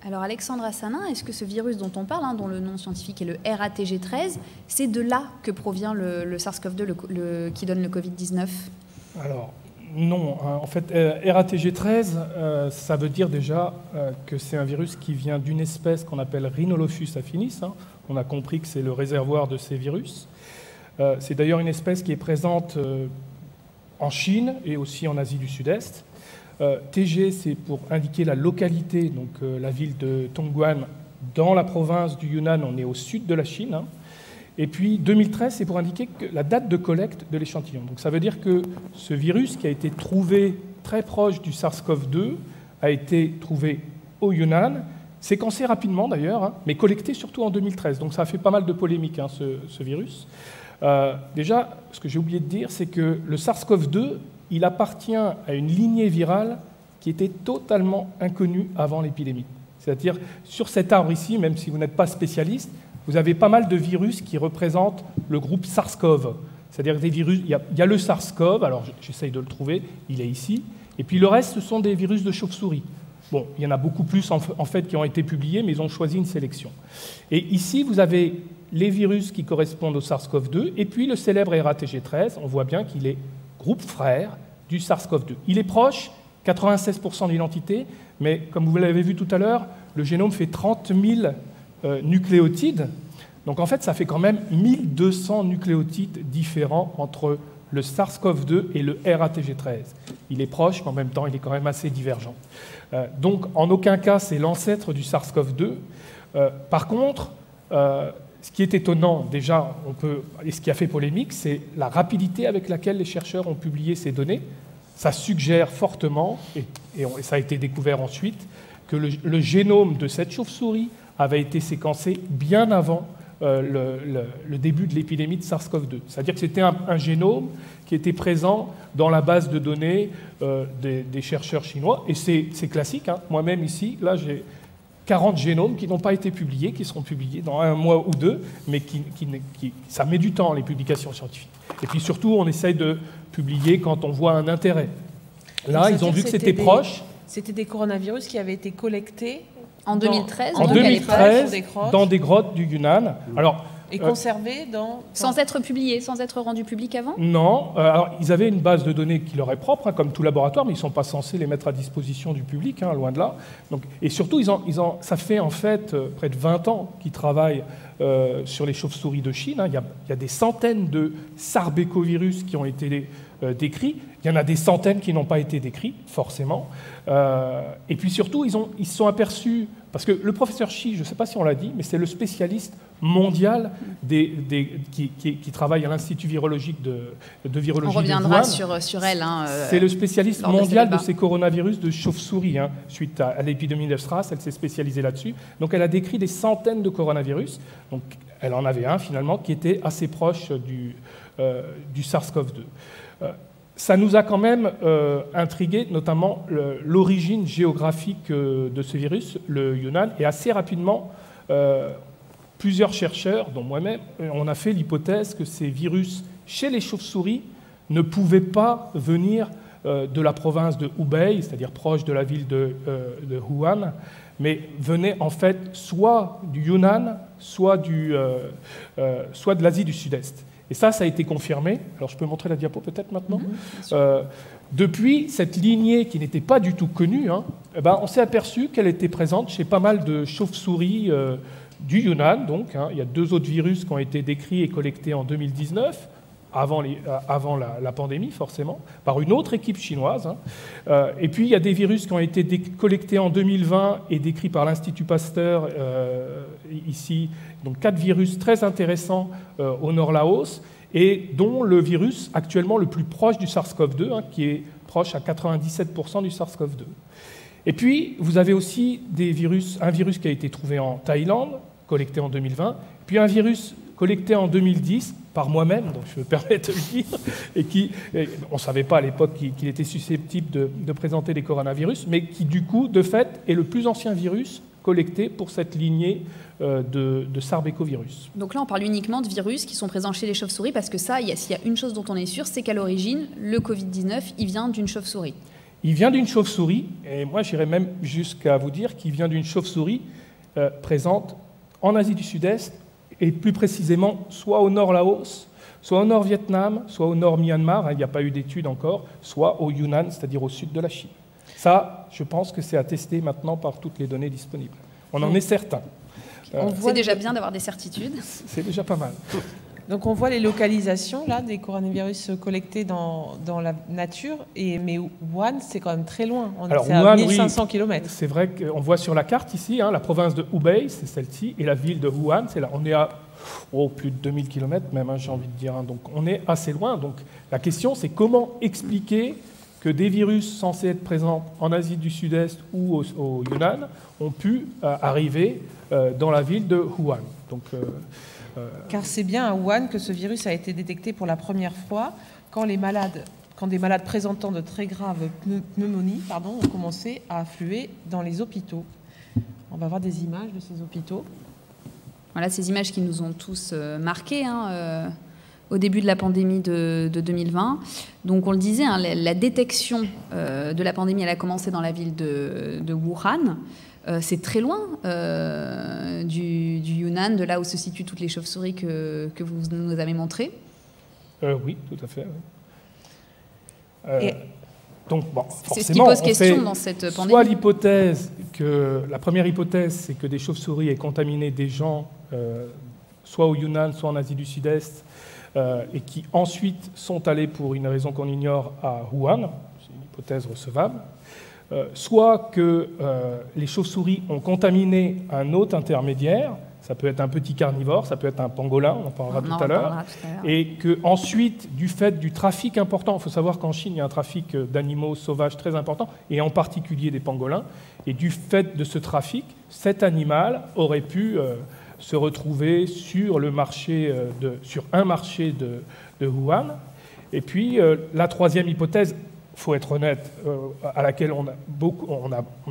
Alors Alexandre Assanin, est-ce que ce virus dont on parle, dont le nom scientifique est le RATG13, c'est de là que provient le SARS-CoV-2 qui donne le Covid-19 ? Alors, non. En fait, RATG13, ça veut dire déjà que c'est un virus qui vient d'une espèce qu'on appelle Rhinolophus affinis. On a compris que c'est le réservoir de ces virus. C'est d'ailleurs une espèce qui est présente en Chine et aussi en Asie du Sud-Est. TG, c'est pour indiquer la localité, donc la ville de Tongguan, dans la province du Yunnan, on est au sud de la Chine. Et puis 2013, c'est pour indiquer que la date de collecte de l'échantillon. Donc ça veut dire que ce virus qui a été trouvé très proche du SARS-CoV-2 a été trouvé au Yunnan, séquencé rapidement d'ailleurs, mais collecté surtout en 2013. Donc ça a fait pas mal de polémiques, ce virus. Déjà, ce que j'ai oublié de dire, c'est que le SARS-CoV-2, il appartient à une lignée virale qui était totalement inconnue avant l'épidémie. C'est-à-dire, sur cet arbre ici, même si vous n'êtes pas spécialiste, vous avez pas mal de virus qui représentent le groupe SARS-CoV. C'est-à-dire des virus, il y a le SARS-CoV, alors j'essaye de le trouver, il est ici, et puis le reste, ce sont des virus de chauve-souris. Bon, il y en a beaucoup plus en fait qui ont été publiés, mais ils ont choisi une sélection. Et ici, vous avez les virus qui correspondent au SARS-CoV-2, et puis le célèbre RATG13, on voit bien qu'il est groupe frère du SARS-CoV-2. Il est proche, 96% d'identité, mais comme vous l'avez vu tout à l'heure, le génome fait 30 000 nucléotides. Donc en fait, ça fait quand même 1200 nucléotides différents entre le SARS-CoV-2 et le RATG13. Il est proche, mais en même temps, il est quand même assez divergent. Donc en aucun cas, c'est l'ancêtre du SARS-CoV-2. Par contre, ce qui est étonnant, déjà, et ce qui a fait polémique, c'est la rapidité avec laquelle les chercheurs ont publié ces données. Ça suggère fortement, et ça a été découvert ensuite, que le génome de cette chauve-souris avait été séquencé bien avant le début de l'épidémie de SARS-CoV-2. C'est-à-dire que c'était un génome qui était présent dans la base de données des chercheurs chinois, et c'est classique. Moi-même ici, là, j'ai 40 génomes qui n'ont pas été publiés, qui seront publiés dans 1 mois ou 2, mais ça met du temps, les publications scientifiques. Et puis surtout, on essaye de publier quand on voit un intérêt. Là, ils ont vu que c'était proche. C'était des coronavirus qui avaient été collectés en 2013, dans des grottes du Yunnan. Alors, Et conservé dans... Sans être publié, sans être rendu public avant? Non. Alors, ils avaient une base de données qui leur est propre, hein, comme tout laboratoire, mais ils ne sont pas censés les mettre à disposition du public, hein, loin de là. Donc, et surtout, ça fait en fait près de 20 ans qu'ils travaillent sur les chauves-souris de Chine. Hein. Il y a des centaines de sarbecovirus qui ont été décrits. Il y en a des centaines qui n'ont pas été décrits, forcément. Et puis surtout, ils se sont aperçus, parce que le professeur Shi, je ne sais pas si on l'a dit, mais c'est le spécialiste mondial qui travaille à l'Institut virologique de virologie. On reviendra de Wuhan. sur elle. Hein, c'est le spécialiste mondial de ces coronavirus de chauve-souris. Hein. Suite à l'épidémie de SRAS, elle s'est spécialisée là-dessus. Donc elle a décrit des centaines de coronavirus. Donc elle en avait un finalement qui était assez proche du SARS-CoV-2. Ça nous a quand même intrigué, notamment l'origine géographique de ce virus, le Yunnan, et assez rapidement, plusieurs chercheurs, dont moi-même, on a fait l'hypothèse que ces virus chez les chauves-souris ne pouvaient pas venir de la province de Hubei, c'est-à-dire proche de la ville de Wuhan, mais venaient en fait soit du Yunnan, soit de l'Asie du Sud-Est. Et ça a été confirmé. Alors, je peux montrer la diapo peut-être maintenant. Depuis, cette lignée qui n'était pas du tout connue, hein, on s'est aperçu qu'elle était présente chez pas mal de chauves-souris du Yunnan. Donc, hein, il y a 2 autres virus qui ont été décrits et collectés en 2019, avant la pandémie, forcément, par une autre équipe chinoise. Hein. Et puis, il y a des virus qui ont été collectés en 2020 et décrits par l'Institut Pasteur, ici. Donc 4 virus très intéressants au nord Laos, et dont le virus actuellement le plus proche du SARS-CoV-2, hein, qui est proche à 97% du SARS-CoV-2. Et puis, vous avez aussi un virus qui a été trouvé en Thaïlande, collecté en 2020, puis un virus collecté en 2010 par moi-même, donc je me permets de le dire, et on ne savait pas à l'époque qu'il était susceptible de présenter des coronavirus, mais qui, du coup, de fait, est le plus ancien virus collecté pour cette lignée de sarbecovirus. Donc là, on parle uniquement de virus qui sont présents chez les chauves-souris, parce que ça, s'il y a une chose dont on est sûr, c'est qu'à l'origine, le Covid-19, il vient d'une chauve-souris. Il vient d'une chauve-souris, et moi j'irais même jusqu'à vous dire qu'il vient d'une chauve-souris présente en Asie du Sud-Est, et plus précisément soit au nord Laos, soit au nord Vietnam, soit au nord Myanmar, hein, il n'y a pas eu d'études encore, soit au Yunnan, c'est-à-dire au sud de la Chine. Ça, je pense que c'est attesté maintenant par toutes les données disponibles. On en est certain. C'est déjà bien d'avoir des certitudes. C'est déjà pas mal. Donc on voit les localisations là, des coronavirus collectés dans la nature, mais Wuhan, c'est quand même très loin. C'est à 1500 km. C'est vrai qu'on voit sur la carte ici, hein, la province de Hubei, c'est celle-ci, et la ville de Wuhan, c'est là. On est à plus de 2000 km même, hein, j'ai envie de dire. Hein, donc on est assez loin. Donc la question, c'est comment expliquer que des virus censés être présents en Asie du Sud-Est ou au Yunnan ont pu arriver dans la ville de Wuhan. Donc, car c'est bien à Wuhan que ce virus a été détecté pour la première fois, quand des malades présentant de très graves pneumonies ont commencé à affluer dans les hôpitaux. On va voir des images de ces hôpitaux. Voilà ces images qui nous ont tous marqués, hein, au début de la pandémie de 2020. Donc on le disait, hein, la détection de la pandémie, elle a commencé dans la ville de Wuhan. C'est très loin du Yunnan, de là où se situent toutes les chauves-souris que vous nous avez montrées. Oui, tout à fait. Oui. Donc, bon, c'est ce qui pose question dans cette pandémie. Soit la première hypothèse, c'est que des chauves-souris aient contaminé des gens, soit au Yunnan, soit en Asie du Sud-Est, et qui ensuite sont allés pour une raison qu'on ignore à Wuhan. C'est une hypothèse recevable. Soit que les chauves-souris ont contaminé un hôte intermédiaire, ça peut être un petit carnivore, ça peut être un pangolin, on en parlera tout à l'heure, et qu'ensuite, du fait du trafic important, il faut savoir qu'en Chine, il y a un trafic d'animaux sauvages très important, et en particulier des pangolins, et du fait de ce trafic, cet animal aurait pu se retrouver sur un marché de Wuhan. Et puis, la troisième hypothèse, il faut être honnête, à laquelle on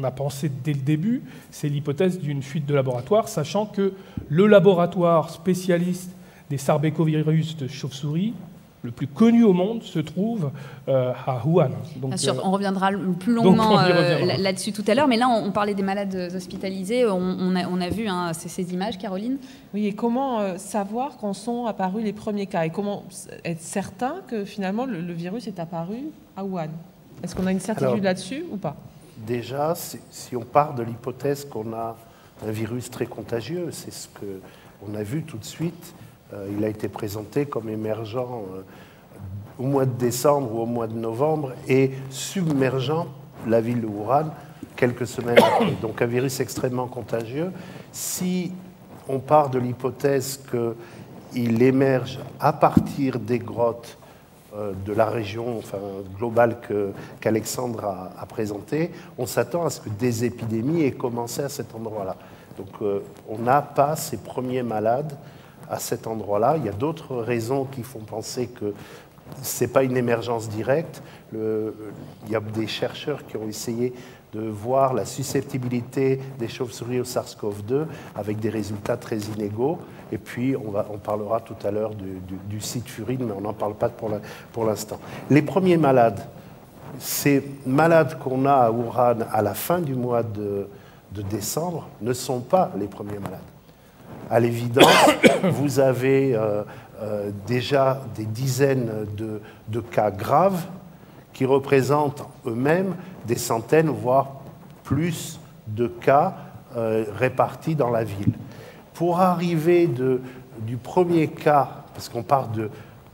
a pensé dès le début, c'est l'hypothèse d'une fuite de laboratoire, sachant que le laboratoire spécialiste des sarbecovirus de chauve-souris le plus connu au monde se trouve à Wuhan. Donc, bien sûr, on reviendra plus longuement là-dessus tout à l'heure, mais là on parlait des malades hospitalisés, on a vu ces images, Caroline. Oui, et comment savoir quand sont apparus les premiers cas et comment être certain que finalement le virus est apparu à Wuhan? Est-ce qu'on a une certitude là-dessus ou pas? Déjà, si on part de l'hypothèse qu'on a un virus très contagieux, c'est ce qu'on a vu tout de suite. Il a été présenté comme émergent au mois de décembre ou au mois de novembre et submergeant la ville de Wuhan quelques semaines après. Donc un virus extrêmement contagieux. Si on part de l'hypothèse qu'il émerge à partir des grottes de la région globale qu'Alexandre a présentée, on s'attend à ce que des épidémies aient commencé à cet endroit-là. Donc on n'a pas ces premiers malades à cet endroit-là. Il y a d'autres raisons qui font penser que ce n'est pas une émergence directe. Il y a des chercheurs qui ont essayé de voir la susceptibilité des chauves-souris au SARS-CoV-2 avec des résultats très inégaux. Et puis, on parlera tout à l'heure du site Furine, mais on n'en parle pas pour l'instant. Les premiers malades, ces malades qu'on a à Wuhan à la fin du mois de décembre, ne sont pas les premiers malades. À l'évidence, vous avez déjà des dizaines de cas graves qui représentent eux-mêmes des centaines, voire plus de cas répartis dans la ville. Pour arriver du premier cas, parce qu'on part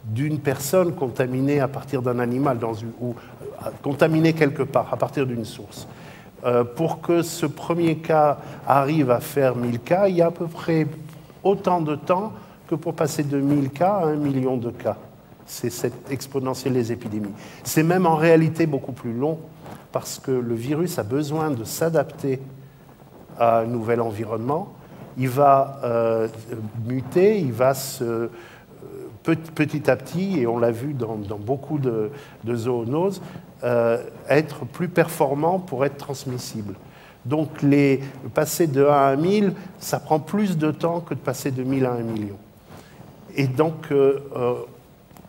d'une personne contaminée à partir d'un animal, ou contaminée quelque part, à partir d'une source, pour que ce premier cas arrive à faire 1000 cas, il y a à peu près autant de temps que pour passer de 1000 cas à 1 million de cas. C'est cette exponentielle des épidémies. C'est même en réalité beaucoup plus long parce que le virus a besoin de s'adapter à un nouvel environnement. Il va muter, il va petit à petit, et on l'a vu dans beaucoup de zoonoses, être plus performant pour être transmissible. Donc, passer de 1 à 1000, ça prend plus de temps que de passer de 1000 à 1 million. Et donc,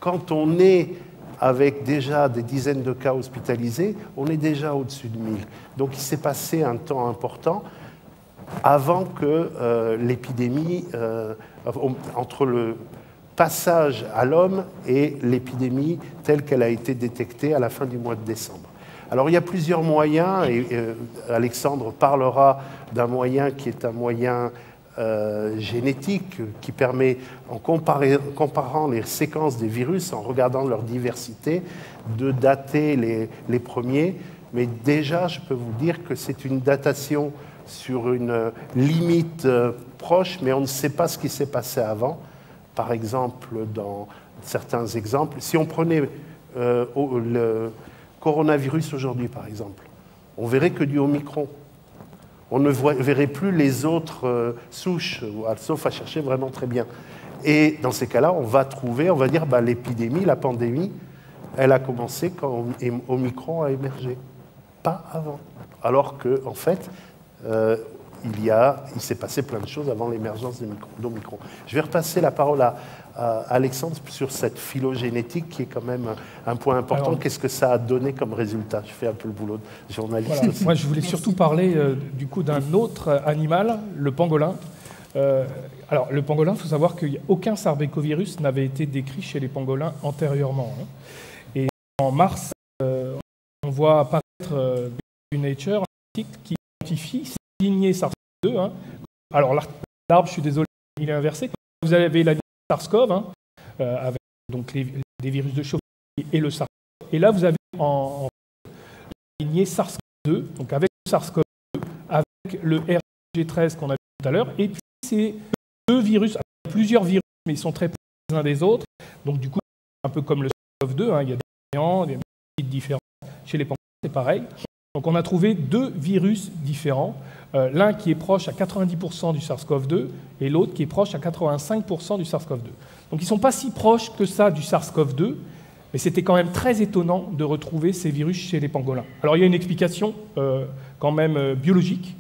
quand on est avec déjà des dizaines de cas hospitalisés, on est déjà au-dessus de 1000. Donc, il s'est passé un temps important avant que l'épidémie, entre le passage à l'homme et l'épidémie telle qu'elle a été détectée à la fin du mois de décembre. Alors il y a plusieurs moyens, et Alexandre parlera d'un moyen qui est un moyen génétique qui permet, en comparant les séquences des virus, en regardant leur diversité, de dater les premiers. Mais déjà, je peux vous dire que c'est une datation sur une limite proche, mais on ne sait pas ce qui s'est passé avant. Par exemple, dans certains exemples, si on prenait le coronavirus aujourd'hui, par exemple, on verrait que du Omicron. On ne verrait plus les autres souches, sauf à chercher vraiment très bien. Et dans ces cas-là, on va dire, l'épidémie, la pandémie, elle a commencé quand Omicron a émergé, pas avant. Alors qu'en fait, il s'est passé plein de choses avant l'émergence d'Omicron. Je vais repasser la parole à Alexandre sur cette phylogénétique qui est quand même un point important. Qu'est-ce que ça a donné comme résultat? Je fais un peu le boulot de journaliste. Voilà. Moi, je voulais surtout parler du coup d'un autre animal, le pangolin. Alors, le pangolin, il faut savoir qu'aucun sarbecovirus n'avait été décrit chez les pangolins antérieurement. Et en mars, on voit apparaître Nature un article qui identifie cette lignée SARS-CoV-2. Alors, l'arbre, je suis désolé, il est inversé. Vous avez la lignée SARS-CoV, avec donc des virus de chauve-souris et le SARS-CoV. Et là, vous avez en la lignée SARS-CoV-2, donc avec le SARS-CoV-2, avec le RG13 qu'on a vu tout à l'heure, et puis c'est deux virus, plusieurs virus, mais ils sont très proches les uns des autres. Donc du coup, un peu comme le SARS-CoV-2, il y a des variants, des types différents. Chez les pangolins, c'est pareil. Donc on a trouvé deux virus différents, l'un qui est proche à 90% du SARS-CoV-2 et l'autre qui est proche à 85% du SARS-CoV-2. Donc ils ne sont pas si proches que ça du SARS-CoV-2, mais c'était quand même très étonnant de retrouver ces virus chez les pangolins. Alors il y a une explication quand même biologique,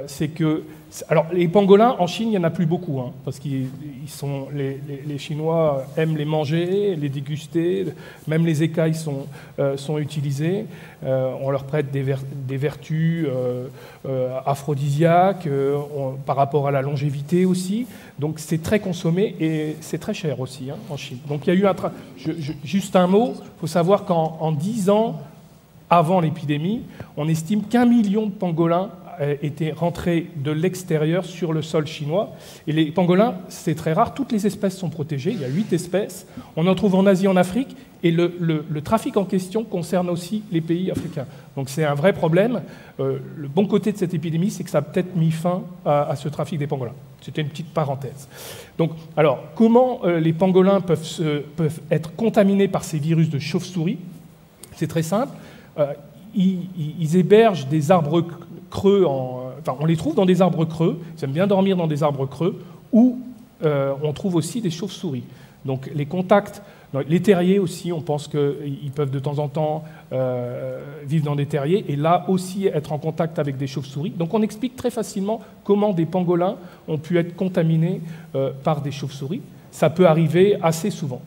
c'est que Alors, les pangolins, en Chine, il n'y en a plus beaucoup, hein, parce que les Chinois aiment les manger, les déguster, même les écailles sont utilisées. On leur prête des vertus aphrodisiaques, par rapport à la longévité aussi. Donc, c'est très consommé et c'est très cher aussi, hein, en Chine. Donc, il y a eu juste un mot, il faut savoir qu'en 10 ans, avant l'épidémie, on estime qu'1 million de pangolins étaient rentrés de l'extérieur sur le sol chinois. Et les pangolins, c'est très rare, toutes les espèces sont protégées, il y a 8 espèces. On en trouve en Asie, en Afrique, et le trafic en question concerne aussi les pays africains. Donc c'est un vrai problème. Le bon côté de cette épidémie, c'est que ça a peut-être mis fin à ce trafic des pangolins. C'était une petite parenthèse. Donc, alors, comment les pangolins peuvent être contaminés par ces virus de chauve-souris? C'est très simple. Ils hébergent des arbres creux, on les trouve dans des arbres creux, ils aiment bien dormir dans des arbres creux, où on trouve aussi des chauves-souris. Donc les contacts, les terriers aussi, on pense qu'ils peuvent de temps en temps vivre dans des terriers, et là aussi être en contact avec des chauves-souris. Donc on explique très facilement comment des pangolins ont pu être contaminés par des chauves-souris. Ça peut arriver assez souvent.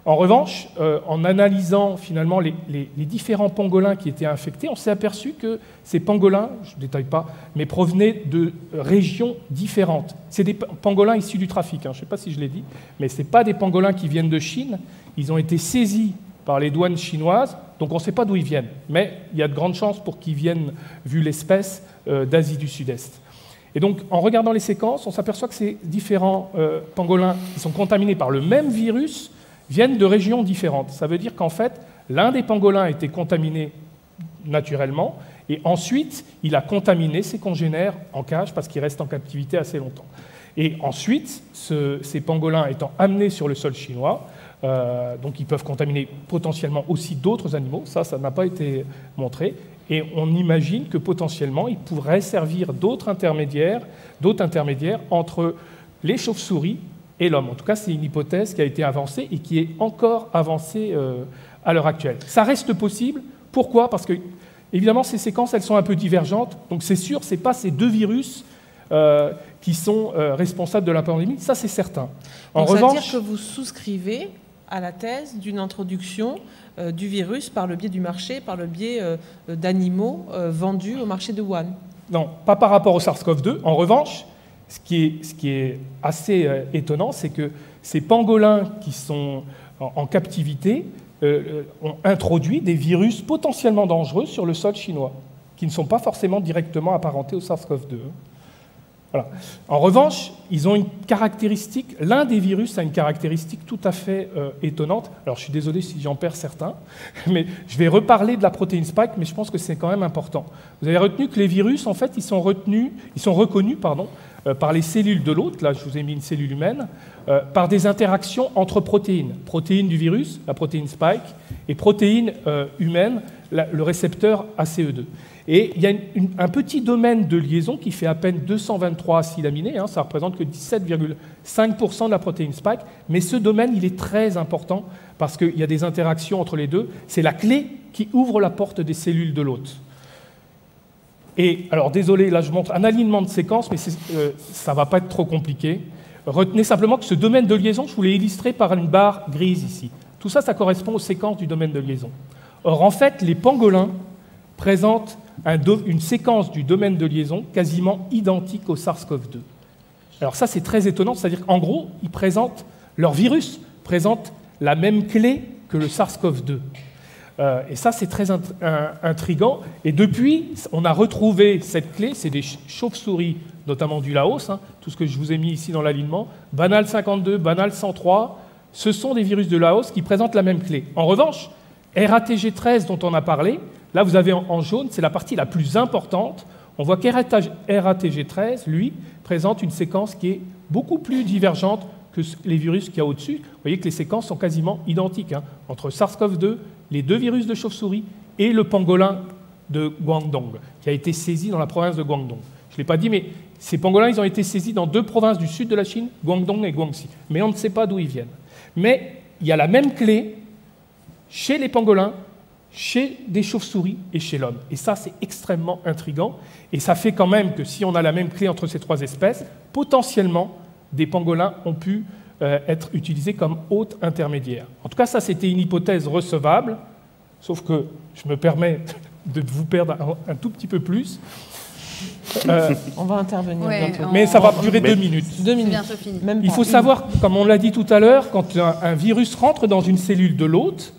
En revanche, en analysant finalement les différents pangolins qui étaient infectés, on s'est aperçu que ces pangolins, je ne détaille pas, mais provenaient de régions différentes. C'est des pangolins issus du trafic, hein, je ne sais pas si je l'ai dit, mais ce n'est pas des pangolins qui viennent de Chine. Ils ont été saisis par les douanes chinoises, donc on ne sait pas d'où ils viennent. Mais il y a de grandes chances pour qu'ils viennent, vu l'espèce, d'Asie du Sud-Est. Et donc, en regardant les séquences, on s'aperçoit que ces différents pangolins qui sont contaminés par le même virus viennent de régions différentes. Ça veut dire qu'en fait, l'un des pangolins a été contaminé naturellement, et ensuite, il a contaminé ses congénères en cage parce qu'il reste en captivité assez longtemps. Et ensuite, ces pangolins étant amenés sur le sol chinois, donc ils peuvent contaminer potentiellement aussi d'autres animaux, ça n'a pas été montré, et on imagine que potentiellement, il pourrait servir d'autres intermédiaires entre les chauves-souris et l'homme. En tout cas, c'est une hypothèse qui a été avancée et qui est encore avancée à l'heure actuelle. Ça reste possible. Pourquoi? Parce que, évidemment, ces séquences, elles sont un peu divergentes. Donc, c'est sûr, ce n'est pas ces deux virus qui sont responsables de la pandémie. Ça, c'est certain. En revanche, c'est-à-dire que vous souscrivez à la thèse d'une introduction du virus par le biais du marché, par le biais d'animaux vendus au marché de Wuhan? Non, pas par rapport au SARS-CoV-2. En revanche, ce qui est assez étonnant, c'est que ces pangolins qui sont en captivité ont introduit des virus potentiellement dangereux sur le sol chinois, qui ne sont pas forcément directement apparentés au SARS-CoV-2. Voilà. En revanche, ils ont une caractéristique, l'un des virus a une caractéristique tout à fait étonnante. Alors je suis désolé si j'en perds certains, mais je vais reparler de la protéine spike, mais je pense que c'est quand même important. Vous avez retenu que les virus, en fait, ils sont reconnus par les cellules de l'hôte, là je vous ai mis une cellule humaine, par des interactions entre protéines. Protéines du virus, la protéine spike, et protéines humaines, le récepteur ACE2. Et il y a un petit domaine de liaison qui fait à peine 223 acides aminés, hein, ça ne représente que 17,5% de la protéine spike, mais ce domaine, il est très important parce qu'il y a des interactions entre les deux. C'est la clé qui ouvre la porte des cellules de l'hôte. Et alors, désolé, là je montre un alignement de séquences, mais ça ne va pas être trop compliqué. Retenez simplement que ce domaine de liaison, je vous l'ai illustré par une barre grise ici. Tout ça, ça correspond aux séquences du domaine de liaison. Or, en fait, les pangolins présentent une séquence du domaine de liaison quasiment identique au SARS-CoV-2. Alors ça, c'est très étonnant, c'est-à-dire qu'en gros, leur virus présente la même clé que le SARS-CoV-2. Et ça, c'est très intriguant. Et depuis, on a retrouvé cette clé, c'est des chauves-souris, notamment du Laos, hein, tout ce que je vous ai mis ici dans l'alignement, Banal 52, Banal 103, ce sont des virus de Laos qui présentent la même clé. En revanche, RATG13 dont on a parlé, là vous avez en jaune, c'est la partie la plus importante. On voit qu'RATG13, lui, présente une séquence qui est beaucoup plus divergente que les virus qu'il y a au-dessus. Vous voyez que les séquences sont quasiment identiques, hein, entre SARS-CoV-2, les deux virus de chauve-souris et le pangolin de Guangdong, qui a été saisi dans la province de Guangdong. Je ne l'ai pas dit, mais ces pangolins, ils ont été saisis dans deux provinces du sud de la Chine, Guangdong et Guangxi. Mais on ne sait pas d'où ils viennent. Mais il y a la même clé chez les pangolins, chez des chauves-souris et chez l'homme. Et ça, c'est extrêmement intriguant. Et ça fait quand même que si on a la même clé entre ces trois espèces, potentiellement, des pangolins ont pu être utilisés comme hôtes intermédiaires. En tout cas, ça, c'était une hypothèse recevable, sauf que je me permets de vous perdre un tout petit peu plus. On va intervenir bientôt. Mais ça va durer 2 minutes. 2 minutes. Bientôt fini. Il faut savoir, comme on l'a dit tout à l'heure, quand un virus rentre dans une cellule de l'hôte,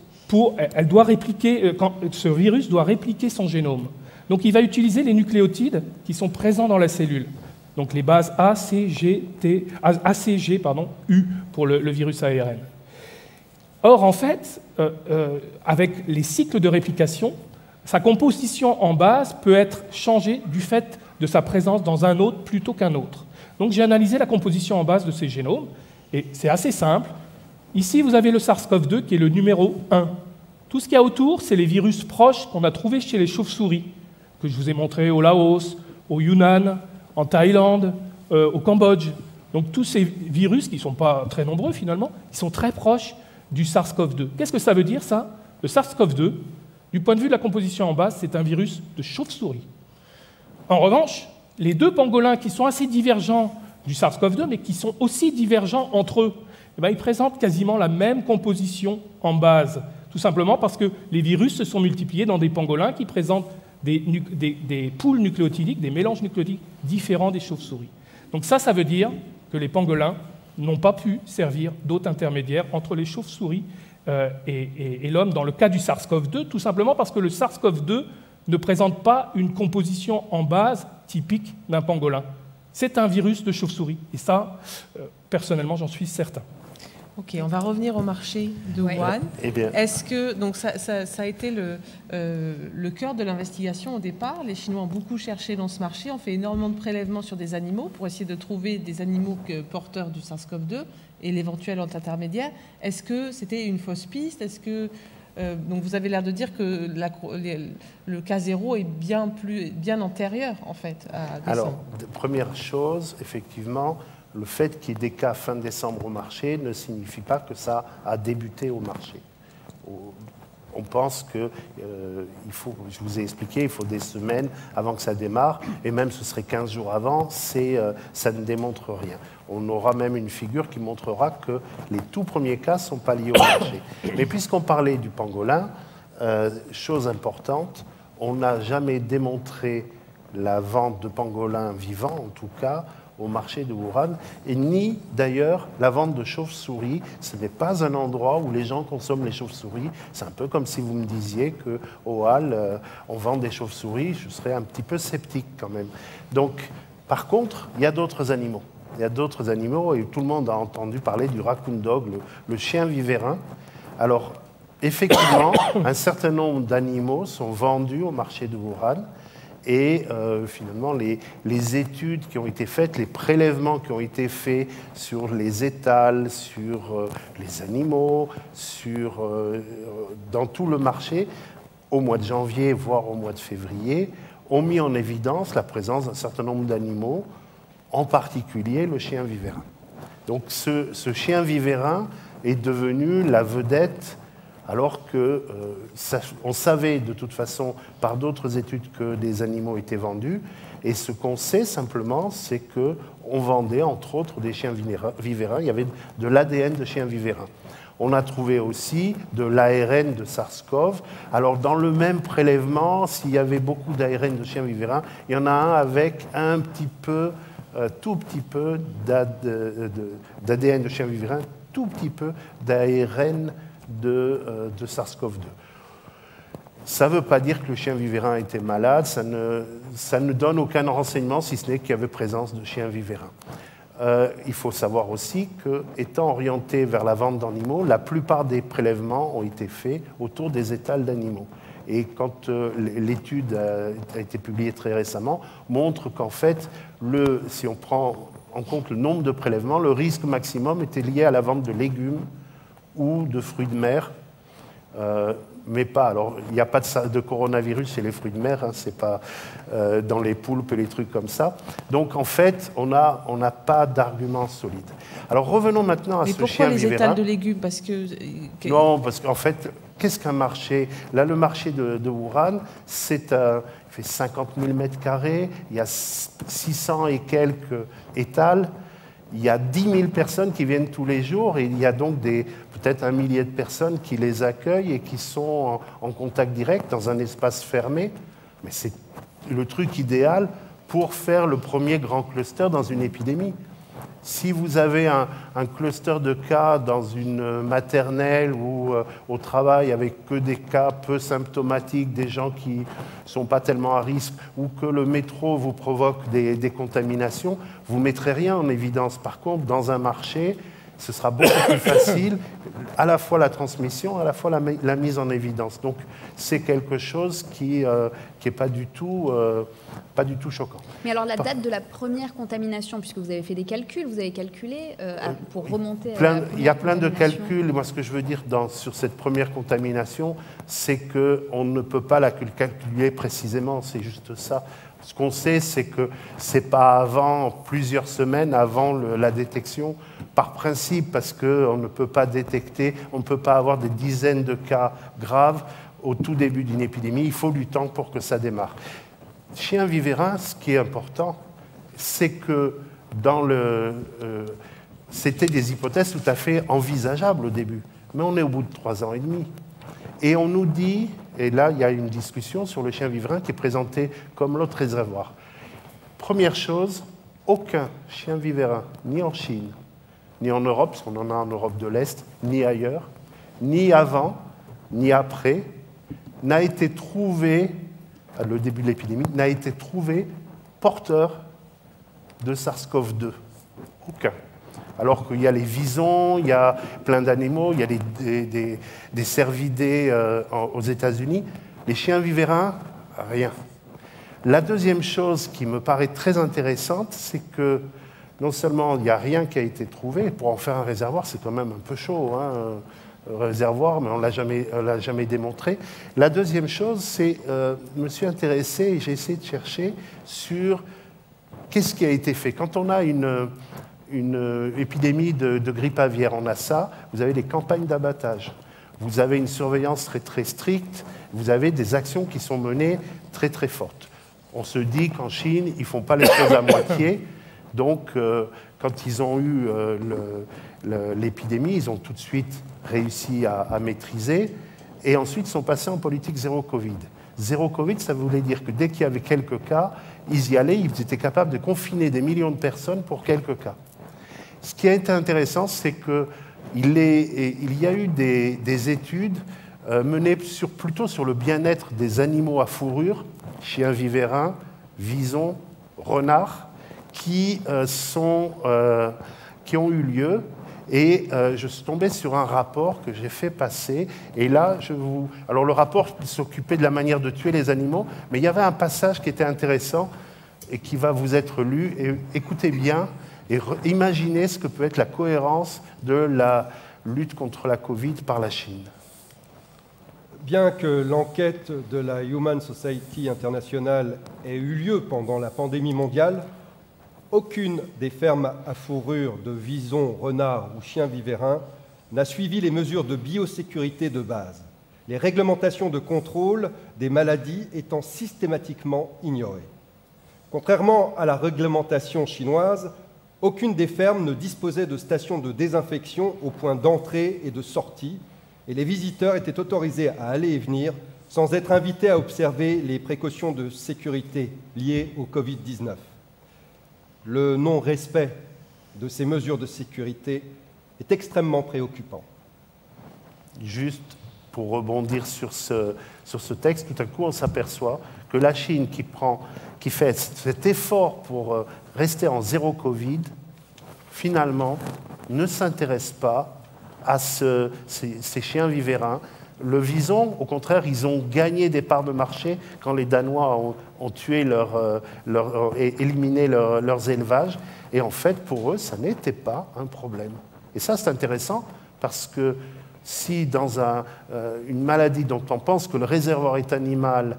elle doit répliquer, ce virus doit répliquer son génome. Donc il va utiliser les nucléotides qui sont présents dans la cellule. Donc les bases A, C, G, U pour le virus ARN. Or, en fait, avec les cycles de réplication, sa composition en base peut être changée du fait de sa présence dans un hôte plutôt qu'un autre. Donc j'ai analysé la composition en base de ces génomes, et c'est assez simple. Ici, vous avez le SARS-CoV-2 qui est le numéro 1. Tout ce qu'il y a autour, c'est les virus proches qu'on a trouvés chez les chauves-souris, que je vous ai montrés au Laos, au Yunnan, en Thaïlande, au Cambodge. Donc tous ces virus, qui ne sont pas très nombreux finalement, ils sont très proches du SARS-CoV-2. Qu'est-ce que ça veut dire, ça? Le SARS-CoV-2, du point de vue de la composition en base, c'est un virus de chauve-souris. En revanche, les deux pangolins qui sont assez divergents du SARS-CoV-2, mais qui sont aussi divergents entre eux, ils présentent quasiment la même composition en base, tout simplement parce que les virus se sont multipliés dans des pangolins qui présentent des poules nucléotidiques, des mélanges nucléotidiques différents des chauves-souris. Donc ça veut dire que les pangolins n'ont pas pu servir d'hôte intermédiaire entre les chauves-souris et l'homme dans le cas du SARS-CoV-2, tout simplement parce que le SARS-CoV-2 ne présente pas une composition en base typique d'un pangolin. C'est un virus de chauve-souris. Et ça, personnellement, j'en suis certain. Ok, on va revenir au marché de Wuhan. Eh bien. Est-ce que donc ça a été le cœur de l'investigation au départ? Les Chinois ont beaucoup cherché dans ce marché, on fait énormément de prélèvements sur des animaux pour essayer de trouver des animaux porteurs du SARS-CoV-2 et l'éventuel intermédiaire. Est-ce que c'était une fausse piste? Est-ce que donc vous avez l'air de dire que le cas zéro est bien antérieur en fait à décembre. Alors, première chose, effectivement, le fait qu'il y ait des cas fin décembre au marché ne signifie pas que ça a débuté au marché. On pense que, je vous ai expliqué, il faut des semaines avant que ça démarre, et même ce serait 15 jours avant, ça ne démontre rien. On aura même une figure qui montrera que les tout premiers cas ne sont pas liés au marché. Mais puisqu'on parlait du pangolin, chose importante, on n'a jamais démontré la vente de pangolins vivants, en tout cas, au marché de Wuhan, et ni d'ailleurs la vente de chauves-souris. Ce n'est pas un endroit où les gens consomment les chauves-souris. C'est un peu comme si vous me disiez qu'au Hall, on vend des chauves-souris. Je serais un petit peu sceptique quand même. Donc, par contre, il y a d'autres animaux. Il y a d'autres animaux, et tout le monde a entendu parler du raccoon dog, le chien vivérin. Alors, effectivement, un certain nombre d'animaux sont vendus au marché de Wuhan. Et finalement, les études qui ont été faites, les prélèvements qui ont été faits sur les étals, sur les animaux, dans tout le marché, au mois de janvier, voire au mois de février, ont mis en évidence la présence d'un certain nombre d'animaux, en particulier le chien vivérin. Donc ce chien vivérin est devenu la vedette, alors qu'on savait de toute façon par d'autres études que des animaux étaient vendus. Et ce qu'on sait simplement, c'est qu'on vendait entre autres des chiens vivérin. Il y avait de l'ADN de chiens vivérin. On a trouvé aussi de l'ARN de SARS-CoV. Alors dans le même prélèvement, s'il y avait beaucoup d'ARN de chiens vivérin, il y en a un avec un petit peu, tout petit peu d'ADN de chiens vivérin, tout petit peu d'ARN de SARS-CoV-2. Ça ne veut pas dire que le chien vivérin était malade, ça ne donne aucun renseignement, si ce n'est qu'il y avait présence de chien vivérin. Il faut savoir aussi qu'étant orienté vers la vente d'animaux, la plupart des prélèvements ont été faits autour des étals d'animaux. Et quand l'étude a été publiée très récemment, montre qu'en fait, si on prend en compte le nombre de prélèvements, le risque maximum était lié à la vente de légumes ou de fruits de mer, mais pas. Alors, il n'y a pas de coronavirus chez les fruits de mer, hein, c'est pas dans les poulpes et les trucs comme ça. Donc, en fait, on n'a pas d'argument solide. Alors, revenons maintenant à ce chien vivérin. Mais pourquoi les étals de légumes? Non, parce qu'en fait, Qu'est-ce qu'un marché? Là, le marché de Wuhan, il fait 50 000 mètres carrés, il y a 600 et quelques étals, il y a 10 000 personnes qui viennent tous les jours et il y a donc peut-être 1 millier de personnes qui les accueillent et qui sont en contact direct dans un espace fermé. Mais c'est le truc idéal pour faire le premier grand cluster dans une épidémie. Si vous avez un cluster de cas dans une maternelle ou au travail avec que des cas peu symptomatiques, des gens qui ne sont pas tellement à risque, ou que le métro vous provoque des contaminations, vous ne mettrez rien en évidence. Par contre, dans un marché, ce sera beaucoup plus facile, à la fois la transmission, à la fois la mise en évidence. Donc c'est quelque chose qui n'est pas du tout choquant. Mais alors la date de la première contamination, puisque vous avez fait des calculs, vous avez calculé pour remonter à la première il y a plein de calculs. Moi, ce que je veux dire sur cette première contamination, c'est qu'on ne peut pas la calculer précisément, c'est juste ça. Ce qu'on sait, c'est que ce n'est pas avant, plusieurs semaines avant la détection, par principe, parce qu'on ne peut pas détecter, on ne peut pas avoir des dizaines de cas graves au tout début d'une épidémie. Il faut du temps pour que ça démarre. Chien vivérin, ce qui est important, c'est que c'était des hypothèses tout à fait envisageables au début. Mais on est au bout de 3 ans et demi. Et on nous dit, et là il y a une discussion sur le chien vivérin qui est présenté comme l'autre réservoir. Première chose, aucun chien vivérin, ni en Chine, ni en Europe, parce qu'on en a en Europe de l'Est, ni ailleurs, ni avant, ni après, n'a été trouvé, à le début de l'épidémie, n'a été trouvé porteur de SARS-CoV-2. Aucun. Alors qu'il y a les visons, il y a plein d'animaux, il y a des cervidés aux États-Unis. Les chiens vivérin, rien. La deuxième chose qui me paraît très intéressante, c'est que non seulement il n'y a rien qui a été trouvé, pour en faire un réservoir, c'est quand même un peu chaud, hein, un réservoir, mais on ne l'a jamais démontré. La deuxième chose, c'est je me suis intéressé et j'ai essayé de chercher sur qu'est-ce qui a été fait. Quand on a une épidémie de grippe aviaire, on a ça, vous avez des campagnes d'abattage, vous avez une surveillance très très stricte, vous avez des actions qui sont menées très très fortes. On se dit qu'en Chine, ils ne font pas les choses à moitié, donc quand ils ont eu l'épidémie, ils ont tout de suite réussi à maîtriser, et ensuite sont passés en politique zéro Covid. Zéro Covid, ça voulait dire que dès qu'il y avait quelques cas, ils y allaient, ils étaient capables de confiner des millions de personnes pour quelques cas. Ce qui a été intéressant, c'est qu'il y a eu des études menées plutôt sur le bien-être des animaux à fourrure, chiens vivérin, visons, renards, qui ont eu lieu. Et je suis tombé sur un rapport que j'ai fait passer. Et là, alors le rapport s'occupait de la manière de tuer les animaux, mais il y avait un passage qui était intéressant et qui va vous être lu. Et écoutez bien et imaginez ce que peut être la cohérence de la lutte contre la Covid par la Chine. Bien que l'enquête de la Human Society International ait eu lieu pendant la pandémie mondiale, aucune des fermes à fourrure de visons, renards ou chiens vivérin n'a suivi les mesures de biosécurité de base, les réglementations de contrôle des maladies étant systématiquement ignorées. Contrairement à la réglementation chinoise, aucune des fermes ne disposait de stations de désinfection au point d'entrée et de sortie, et les visiteurs étaient autorisés à aller et venir sans être invités à observer les précautions de sécurité liées au Covid-19. Le non-respect de ces mesures de sécurité est extrêmement préoccupant. Juste pour rebondir sur ce texte, tout à coup on s'aperçoit que la Chine qui fait cet effort pour rester en zéro Covid, finalement ne s'intéresse pas à ces chiens vivérins. Le vison, au contraire, ils ont gagné des parts de marché quand les Danois ont tué et éliminé leurs élevages. Et en fait, pour eux, ça n'était pas un problème. Et ça, c'est intéressant parce que si dans une maladie dont on pense que le réservoir est animal,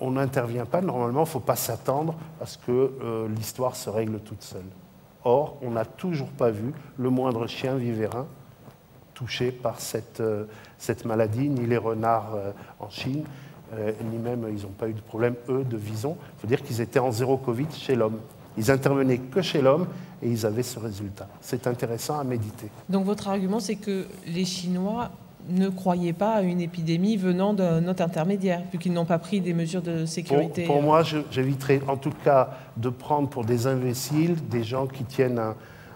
on n'intervient pas, normalement, il ne faut pas s'attendre à ce que l'histoire se règle toute seule. Or, on n'a toujours pas vu le moindre chien vivérin touchés par cette maladie, ni les renards en Chine, ni même, ils n'ont pas eu de problème, eux, de vison. Il faut dire qu'ils étaient en zéro Covid chez l'homme. Ils intervenaient que chez l'homme et ils avaient ce résultat. C'est intéressant à méditer. Donc votre argument, c'est que les Chinois ne croyaient pas à une épidémie venant d'un autre intermédiaire, vu qu'ils n'ont pas pris des mesures de sécurité. Pour moi, j'éviterais en tout cas de prendre pour des imbéciles des gens qui tiennent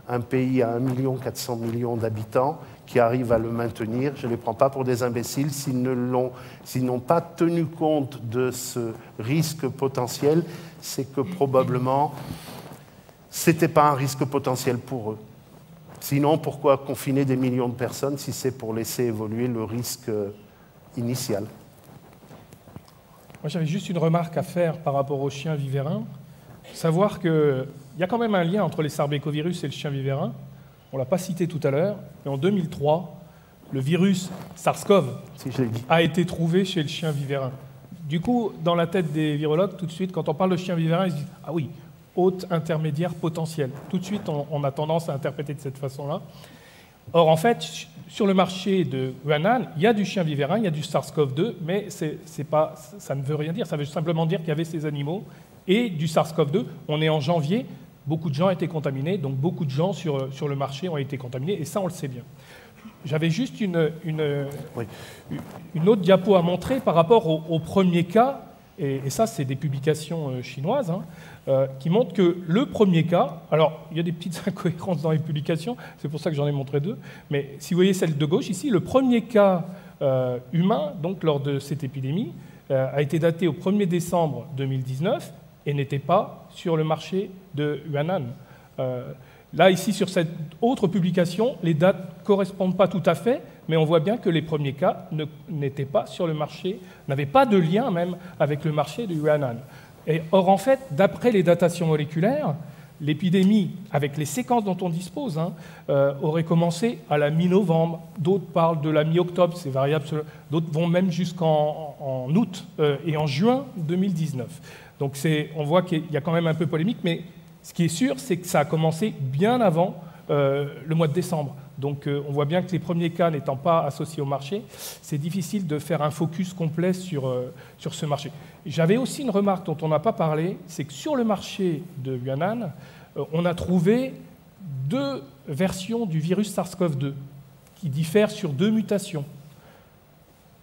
un pays à 1,4 million d'habitants, qui arrivent à le maintenir. Je ne les prends pas pour des imbéciles s'ils n'ont pas tenu compte de ce risque potentiel, c'est que probablement ce n'était pas un risque potentiel pour eux. Sinon, pourquoi confiner des millions de personnes si c'est pour laisser évoluer le risque initial? Moi, j'avais juste une remarque à faire par rapport au chien vivérin. Savoir qu'il y a quand même un lien entre les sarbecovirus et le chien vivérin. On ne l'a pas cité tout à l'heure, mais en 2003, le virus SARS-CoV a été trouvé chez le chien vivérin. Du coup, dans la tête des virologues, tout de suite, quand on parle de chien vivérin, ils se disent « Ah oui, hôte intermédiaire potentiel ». Tout de suite, on a tendance à interpréter de cette façon-là. Or, en fait, sur le marché de Wuhan, il y a du chien vivérin, il y a du SARS-CoV-2, mais ça ne veut rien dire. Ça veut simplement dire qu'il y avait ces animaux et du SARS-CoV-2. On est en janvier, beaucoup de gens ont été contaminés, donc beaucoup de gens sur le marché ont été contaminés, et ça, on le sait bien. J'avais juste une autre diapo à montrer par rapport au premier cas, et ça, c'est des publications chinoises, qui montrent que le premier cas, alors il y a des petites incohérences dans les publications, c'est pour ça que j'en ai montré deux, mais si vous voyez celle de gauche ici, le premier cas humain, donc lors de cette épidémie, a été daté au 1er décembre 2019 et n'était pas sur le marché de Wuhan. Là, ici, sur cette autre publication, les dates ne correspondent pas tout à fait, mais on voit bien que les premiers cas n'étaient pas sur le marché, n'avaient pas de lien même avec le marché de Wuhan. Or, en fait, d'après les datations moléculaires, l'épidémie, avec les séquences dont on dispose, aurait commencé à la mi-novembre. D'autres parlent de la mi-octobre, c'est variable. D'autres vont même jusqu'en août et en juin 2019. Donc on voit qu'il y a quand même un peu polémique, mais ce qui est sûr, c'est que ça a commencé bien avant le mois de décembre. Donc on voit bien que les premiers cas n'étant pas associés au marché, c'est difficile de faire un focus complet sur ce marché. J'avais aussi une remarque dont on n'a pas parlé, c'est que sur le marché de Wuhan, on a trouvé 2 versions du virus SARS-CoV-2 qui diffèrent sur 2 mutations.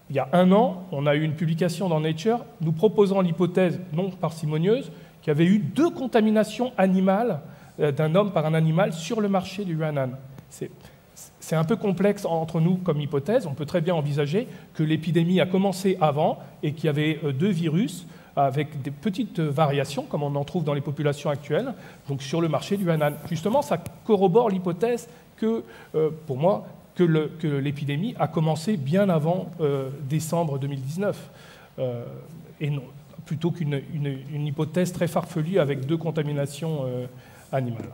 Il y a 1 an, on a eu une publication dans Nature nous proposant l'hypothèse non parcimonieuse qu'il y avait eu 2 contaminations animales d'un homme par un animal sur le marché du Wuhan. C'est un peu complexe entre nous comme hypothèse. On peut très bien envisager que l'épidémie a commencé avant et qu'il y avait 2 virus avec des petites variations, comme on en trouve dans les populations actuelles, donc sur le marché du Wuhan. Justement, ça corrobore l'hypothèse que, pour moi, que l'épidémie a commencé bien avant décembre 2019, et non, plutôt qu'une hypothèse très farfelue avec 2 contaminations animales.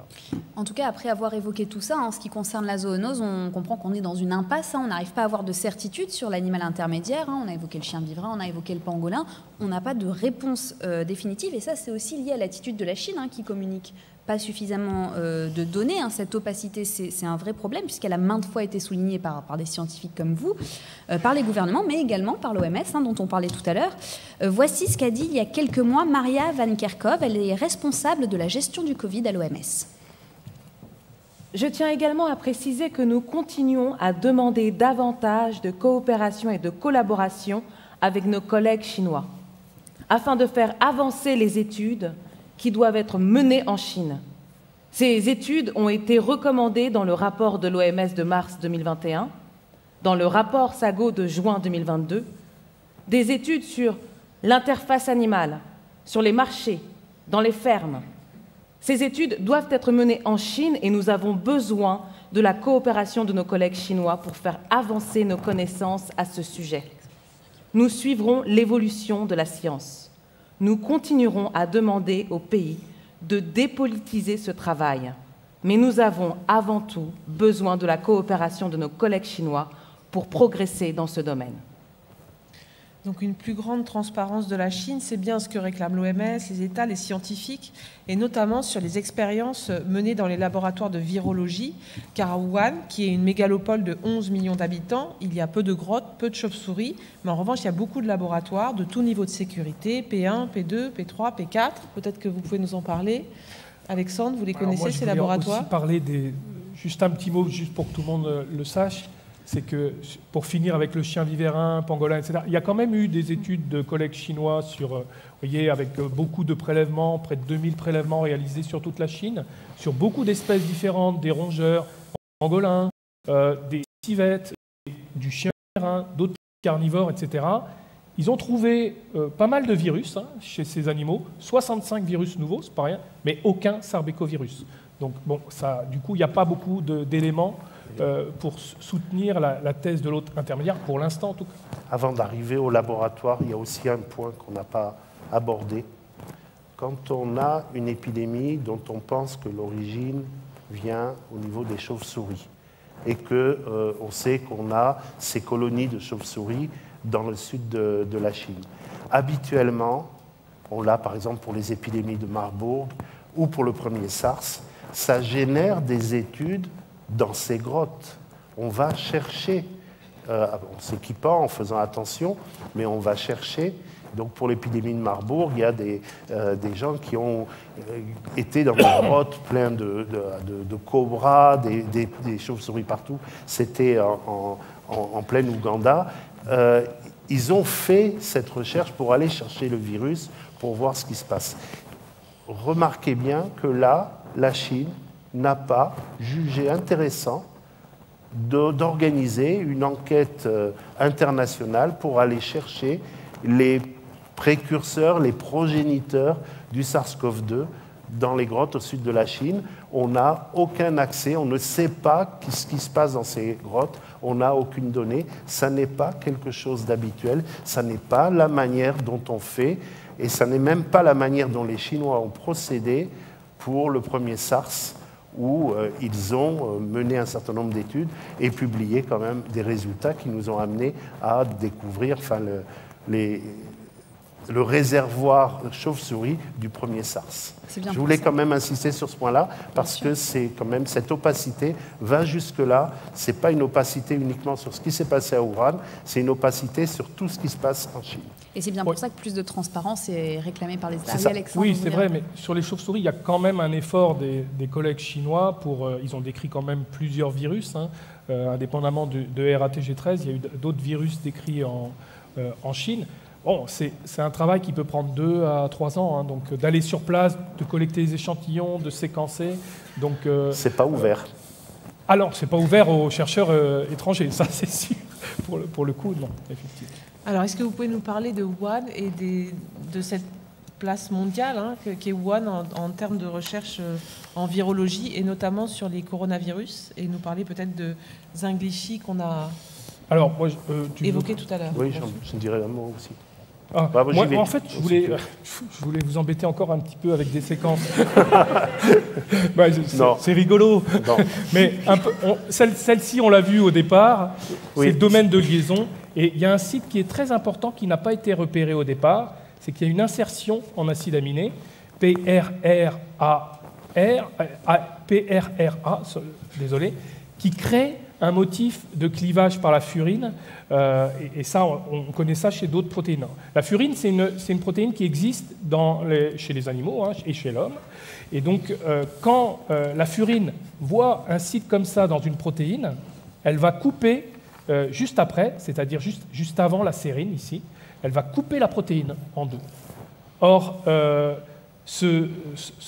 En tout cas, après avoir évoqué tout ça, en ce qui concerne la zoonose, on comprend qu'on est dans une impasse. On n'arrive pas à avoir de certitude sur l'animal intermédiaire. On a évoqué le chien vivérin, on a évoqué le pangolin. On n'a pas de réponse définitive. Et ça, c'est aussi lié à l'attitude de la Chine, qui communique pas suffisamment de données. Cette opacité, c'est un vrai problème, puisqu'elle a maintes fois été soulignée par des scientifiques comme vous, par les gouvernements, mais également par l'OMS, dont on parlait tout à l'heure. Voici ce qu'a dit il y a quelques mois Maria Van Kerkhove. Elle est responsable de la gestion du Covid à l'OMS. Je tiens également à préciser que nous continuons à demander davantage de coopération et de collaboration avec nos collègues chinois, afin de faire avancer les études qui doivent être menées en Chine. Ces études ont été recommandées dans le rapport de l'OMS de mars 2021, dans le rapport SAGO de juin 2022, des études sur l'interface animale, sur les marchés, dans les fermes. Ces études doivent être menées en Chine et nous avons besoin de la coopération de nos collègues chinois pour faire avancer nos connaissances à ce sujet. Nous suivrons l'évolution de la science. Nous continuerons à demander au pays de dépolitiser ce travail. Mais nous avons avant tout besoin de la coopération de nos collègues chinois pour progresser dans ce domaine. Donc une plus grande transparence de la Chine, c'est bien ce que réclament l'OMS, les États, les scientifiques, et notamment sur les expériences menées dans les laboratoires de virologie, car à Wuhan, qui est une mégalopole de 11 millions d'habitants, il y a peu de grottes, peu de chauves-souris, mais en revanche, il y a beaucoup de laboratoires de tout niveau de sécurité, P1, P2, P3, P4. Peut-être que vous pouvez nous en parler. Alexandre, vous les connaissez, ces laboratoires? Aussi parler juste un petit mot, juste pour que tout le monde le sache. C'est que, pour finir avec le chien vivérin, pangolin, etc., il y a quand même eu des études de collègues chinois vous voyez, avec beaucoup de prélèvements, près de 2000 prélèvements réalisés sur toute la Chine, sur beaucoup d'espèces différentes, des rongeurs, pangolins, des civettes, du chien vivérin, d'autres carnivores, etc. Ils ont trouvé pas mal de virus chez ces animaux, 65 virus nouveaux, c'est pas rien, mais aucun sarbecovirus. Donc, bon, du coup, il n'y a pas beaucoup d'éléments pour soutenir la thèse de l'autre intermédiaire, pour l'instant en tout cas. Avant d'arriver au laboratoire, il y a aussi un point qu'on n'a pas abordé. Quand on a une épidémie dont on pense que l'origine vient au niveau des chauves-souris et qu'on sait qu'on a ces colonies de chauves-souris dans le sud de la Chine. Habituellement, on l'a par exemple pour les épidémies de Marburg ou pour le premier SARS, ça génère des études dans ces grottes. On va chercher, en s'équipant, en faisant attention, mais on va chercher. Donc pour l'épidémie de Marburg, il y a des gens qui ont été dans des grottes pleines de cobras, des chauves-souris partout. C'était en plein Ouganda. Ils ont fait cette recherche pour aller chercher le virus, pour voir ce qui se passe. Remarquez bien que là, la Chine n'a pas jugé intéressant d'organiser une enquête internationale pour aller chercher les précurseurs, les progéniteurs du SARS-CoV-2 dans les grottes au sud de la Chine. On n'a aucun accès, on ne sait pas ce qui se passe dans ces grottes, on n'a aucune donnée. Ça n'est pas quelque chose d'habituel, ça n'est pas la manière dont on fait, et ça n'est même pas la manière dont les Chinois ont procédé pour le premier SARS, où ils ont mené un certain nombre d'études et publié quand même des résultats qui nous ont amenés à découvrir le réservoir chauve-souris du premier SARS. Je voulais quand même insister sur ce point-là, parce que c'est quand même cette opacité va jusque-là. Ce n'est pas une opacité uniquement sur ce qui s'est passé à Wuhan, c'est une opacité sur tout ce qui se passe en Chine. Et c'est bien pour ça que plus de transparence est réclamée par les États. Oui, c'est vrai, mais sur les chauves-souris, il y a quand même un effort des collègues chinois. Ils ont décrit quand même plusieurs virus, indépendamment de RATG13. Il y a eu d'autres virus décrits en Chine. Bon, c'est un travail qui peut prendre 2 à 3 ans, donc d'aller sur place, de collecter les échantillons, de séquencer. Donc c'est pas ouvert. Alors, c'est pas ouvert aux chercheurs étrangers, ça c'est sûr. Pour le coup, non, effectivement. Alors, est-ce que vous pouvez nous parler de Wuhan et de cette place mondiale qu'est Wuhan en termes de recherche en virologie et notamment sur les coronavirus, et nous parler peut-être de Zinglishi qu'on a évoqué tout à l'heure. Oui, je dirais un mot aussi. Moi, en fait, je voulais vous embêter encore un petit peu avec des séquences. C'est rigolo. Non. Mais celle-ci, on l'a vue au départ, c'est le domaine de liaison. Et il y a un site qui est très important qui n'a pas été repéré au départ, c'est qu'il y a une insertion en acide aminé, PRRA, qui crée un motif de clivage par la furine, et ça, on connaît ça chez d'autres protéines. La furine, c'est une protéine qui existe chez les animaux et chez l'homme. Et donc, quand la furine voit un site comme ça dans une protéine, elle va couper juste après, c'est-à-dire juste avant la sérine, ici, elle va couper la protéine en deux. Or, ce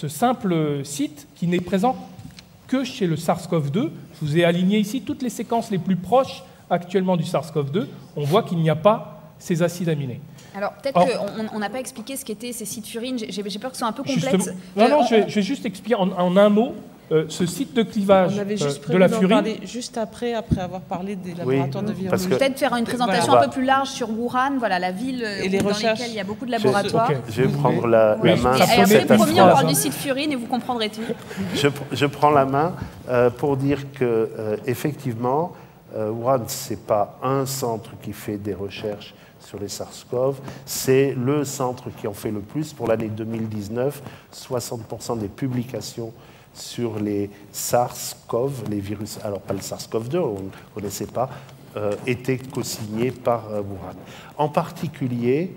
simple site, qui n'est présent que chez le SARS-CoV-2, je vous ai aligné ici toutes les séquences les plus proches actuellement du SARS-CoV-2, on voit qu'il n'y a pas ces acides aminés. Alors, peut-être qu'on n'a pas expliqué ce qu'étaient ces sites furines, j'ai peur que ce soit un peu complexe. Je vais juste expliquer en un mot ce site de clivage de la furine. Parler juste après avoir parlé des laboratoires de virologie. Peut-être faire une présentation un peu plus large sur Wuhan, voilà, la ville dans laquelle il y a beaucoup de laboratoires. Je vais prendre la main. Et après, promis, on parle du site furine et vous comprendrez tout. Je prends la main pour dire que effectivement, Wuhan, ce n'est pas un centre qui fait des recherches sur les SARS-CoV. C'est le centre qui en fait le plus. Pour l'année 2019, 60% des publications sur les SARS-CoV, les virus, alors pas le SARS-CoV-2, on ne connaissait pas, étaient co-signées par Wuhan. En particulier,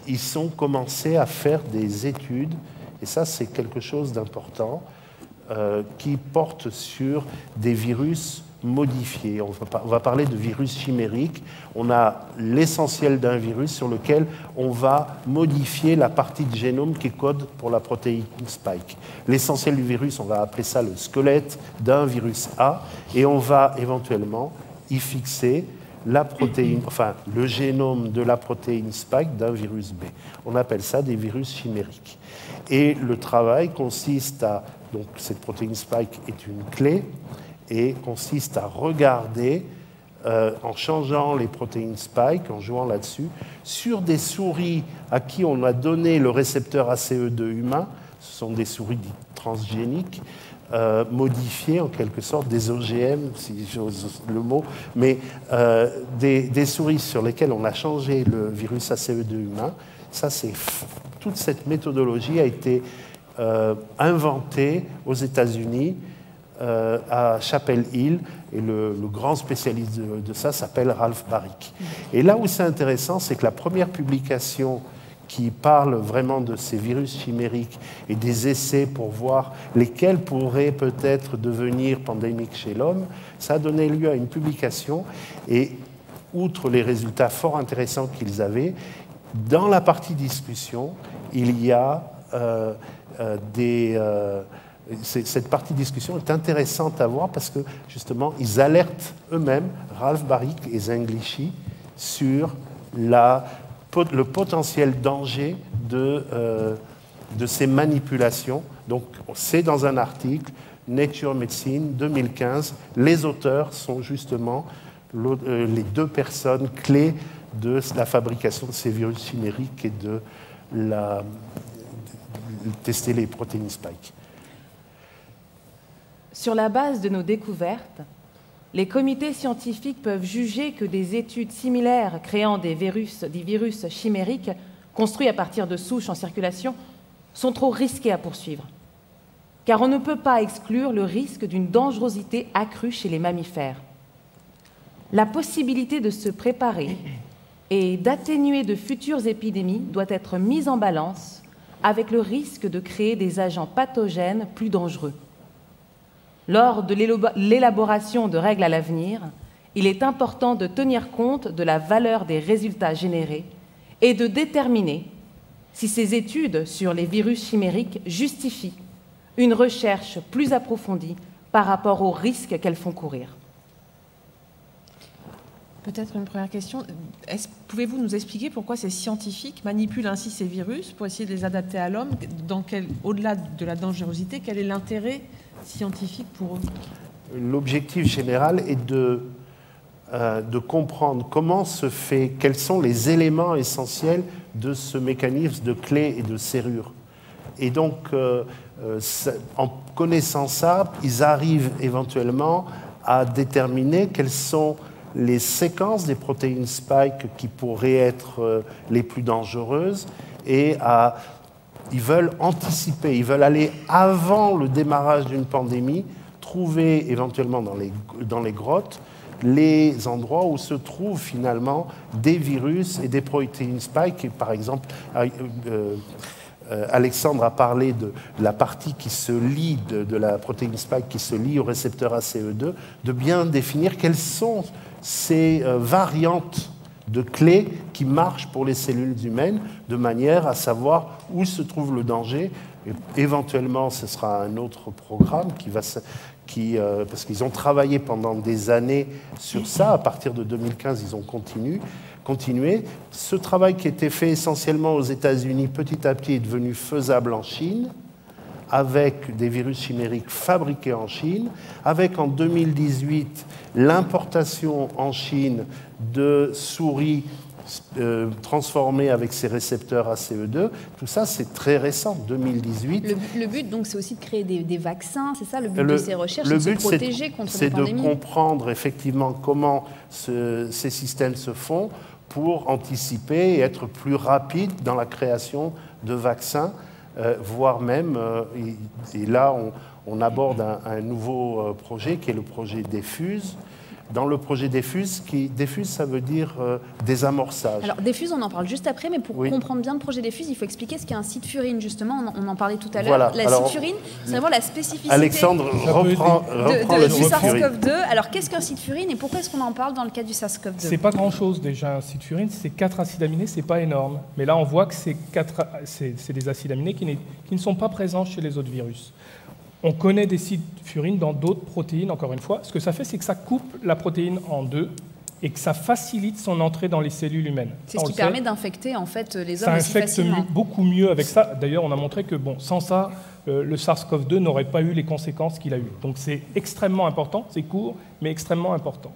ils ont commencé à faire des études, et ça c'est quelque chose d'important, qui porte sur des virus modifiés. On va parler de virus chimériques. On a l'essentiel d'un virus sur lequel on va modifier la partie de génome qui code pour la protéine spike. L'essentiel du virus, on va appeler ça le squelette d'un virus A, et on va éventuellement y fixer la protéine, enfin le génome de la protéine spike d'un virus B. On appelle ça des virus chimériques. Et le travail consiste à, donc cette protéine spike est une clé, et consiste à regarder, en changeant les protéines spike, en jouant là-dessus, sur des souris à qui on a donné le récepteur ACE2 humain, ce sont des souris dites transgéniques, modifiées en quelque sorte, des OGM, si j'ose le mot, mais des souris sur lesquelles on a changé le virus ACE2 humain. Ça, toute cette méthodologie a été inventée aux États-Unis, à Chapel Hill, et le grand spécialiste de ça s'appelle Ralph Baric. Et là où c'est intéressant, c'est que la première publication qui parle vraiment de ces virus chimériques et des essais pour voir lesquels pourraient peut-être devenir pandémiques chez l'homme, ça a donné lieu à une publication, et outre les résultats fort intéressants qu'ils avaient, dans la partie discussion, il y a cette partie discussion est intéressante à voir parce que, justement, ils alertent eux-mêmes, Ralph Baric et Zheng Liqi, sur le potentiel danger de ces manipulations. Donc, c'est dans un article, Nature Medicine, 2015. Les auteurs sont justement les deux personnes clés de la fabrication de ces virus chimériques et de tester les protéines spike. Sur la base de nos découvertes, les comités scientifiques peuvent juger que des études similaires créant des virus chimériques construits à partir de souches en circulation sont trop risquées à poursuivre. Car on ne peut pas exclure le risque d'une dangerosité accrue chez les mammifères. La possibilité de se préparer et d'atténuer de futures épidémies doit être mise en balance avec le risque de créer des agents pathogènes plus dangereux. Lors de l'élaboration de règles à l'avenir, il est important de tenir compte de la valeur des résultats générés et de déterminer si ces études sur les virus chimériques justifient une recherche plus approfondie par rapport aux risques qu'elles font courir. Peut-être une première question. Pouvez-vous nous expliquer pourquoi ces scientifiques manipulent ainsi ces virus pour essayer de les adapter à l'homme? Au-delà de la dangerosité, quel est l'intérêt scientifique pour eux? L'objectif général est de comprendre comment se fait, quels sont les éléments essentiels de ce mécanisme de clé et de serrure. Et donc, en connaissant ça, ils arrivent éventuellement à déterminer quelles sont les séquences des protéines spike qui pourraient être les plus dangereuses, et ils veulent anticiper, ils veulent aller avant le démarrage d'une pandémie, trouver éventuellement dans les grottes les endroits où se trouvent finalement des virus et des protéines spike. Et par exemple, Alexandre a parlé de la partie qui se lie, de la protéine spike qui se lie au récepteur ACE2, de bien définir quelles sont ces variantes de clés qui marchent pour les cellules humaines, de manière à savoir où se trouve le danger. Et éventuellement, ce sera un autre programme parce qu'ils ont travaillé pendant des années sur ça. À partir de 2015, ils ont continué. Ce travail qui était fait essentiellement aux États-Unis, petit à petit, est devenu faisable en Chine, avec des virus chimériques fabriqués en Chine, avec en 2018 l'importation en Chine de souris transformées avec ces récepteurs ACE2. Tout ça, c'est très récent, 2018. Le but, donc, c'est aussi de créer des vaccins, c'est ça le but de ces recherches, c'est de se protéger contre les pandémies. C'est de comprendre effectivement comment ces systèmes se font pour anticiper et être plus rapide dans la création de vaccins, voire même, et là on aborde un nouveau projet qui est le projet DEFUSE. Dans le projet DEFUSE, DEFUSE, ça veut dire désamorçage. Alors DEFUSE, on en parle juste après, mais pour comprendre bien le projet DEFUSE, il faut expliquer ce qu'est un site Furine, justement, on en parlait tout à l'heure. Voilà. La site Furine, c'est vraiment la spécificité Alexandre reprend le du site SARS-CoV-2. Alors qu'est-ce qu'un site Furine et pourquoi est-ce qu'on en parle dans le cadre du SARS-CoV-2? C'est pas grand-chose déjà, un site Furine, c'est 4 acides aminés, c'est pas énorme. Mais là, on voit que c'est des acides aminés qui ne sont pas présents chez les autres virus. On connaît des sites Furine dans d'autres protéines, encore une fois. Ce que ça fait, c'est que ça coupe la protéine en deux et que ça facilite son entrée dans les cellules humaines. C'est ce qui permet d'infecter en fait les hommes ça aussi facilement. Ça infecte beaucoup mieux avec ça. D'ailleurs, on a montré que sans ça, le SARS-CoV-2 n'aurait pas eu les conséquences qu'il a eues. Donc c'est extrêmement important, c'est court, mais extrêmement important.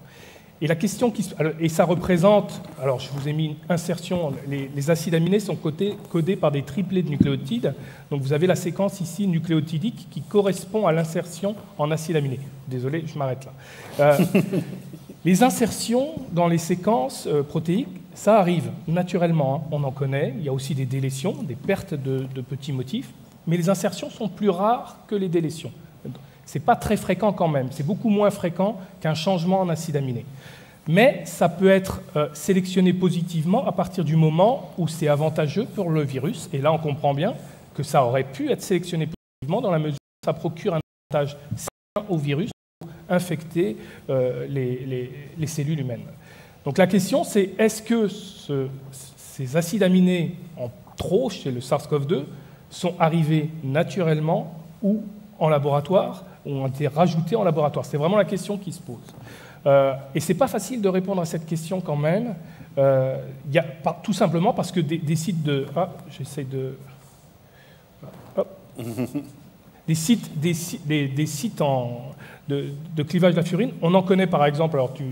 Et la question et ça représente, alors je vous ai mis une insertion, les acides aminés sont codés par des triplés de nucléotides. Donc vous avez la séquence ici nucléotidique qui correspond à l'insertion en acide aminé. Désolé, je m'arrête là. Les insertions dans les séquences protéiques, ça arrive naturellement, hein, on en connaît. Il y a aussi des délétions, des pertes de petits motifs, mais les insertions sont plus rares que les délétions. Ce n'est pas très fréquent quand même, c'est beaucoup moins fréquent qu'un changement en acide aminé. Mais ça peut être sélectionné positivement à partir du moment où c'est avantageux pour le virus. Et là, on comprend bien que ça aurait pu être sélectionné positivement dans la mesure où ça procure un avantage certain au virus pour infecter les cellules humaines. Donc la question, c'est est-ce que ces acides aminés en trop chez le SARS-CoV-2 sont arrivés naturellement ou en laboratoire, ou ont été rajoutés en laboratoire? C'est vraiment la question qui se pose. Et ce n'est pas facile de répondre à cette question quand même, tout simplement parce que des sites de... Ah, j'essaie de... Hop. Des sites de clivage de la furine, on en connaît par exemple, alors tu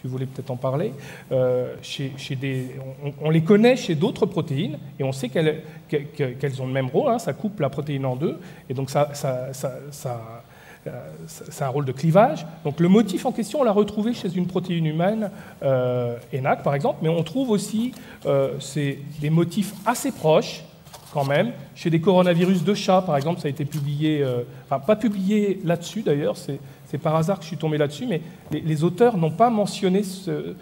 voulais peut-être en parler, on les connaît chez d'autres protéines, et on sait qu'elles ont le même rôle, hein, ça coupe la protéine en deux, et donc ça a un rôle de clivage. Donc le motif en question, on l'a retrouvé chez une protéine humaine, ENaC par exemple, mais on trouve aussi des motifs assez proches, quand même, chez des coronavirus de chat, par exemple, ça a été publié, pas publié là-dessus d'ailleurs, c'est par hasard que je suis tombé là-dessus, mais les auteurs n'ont pas mentionné ce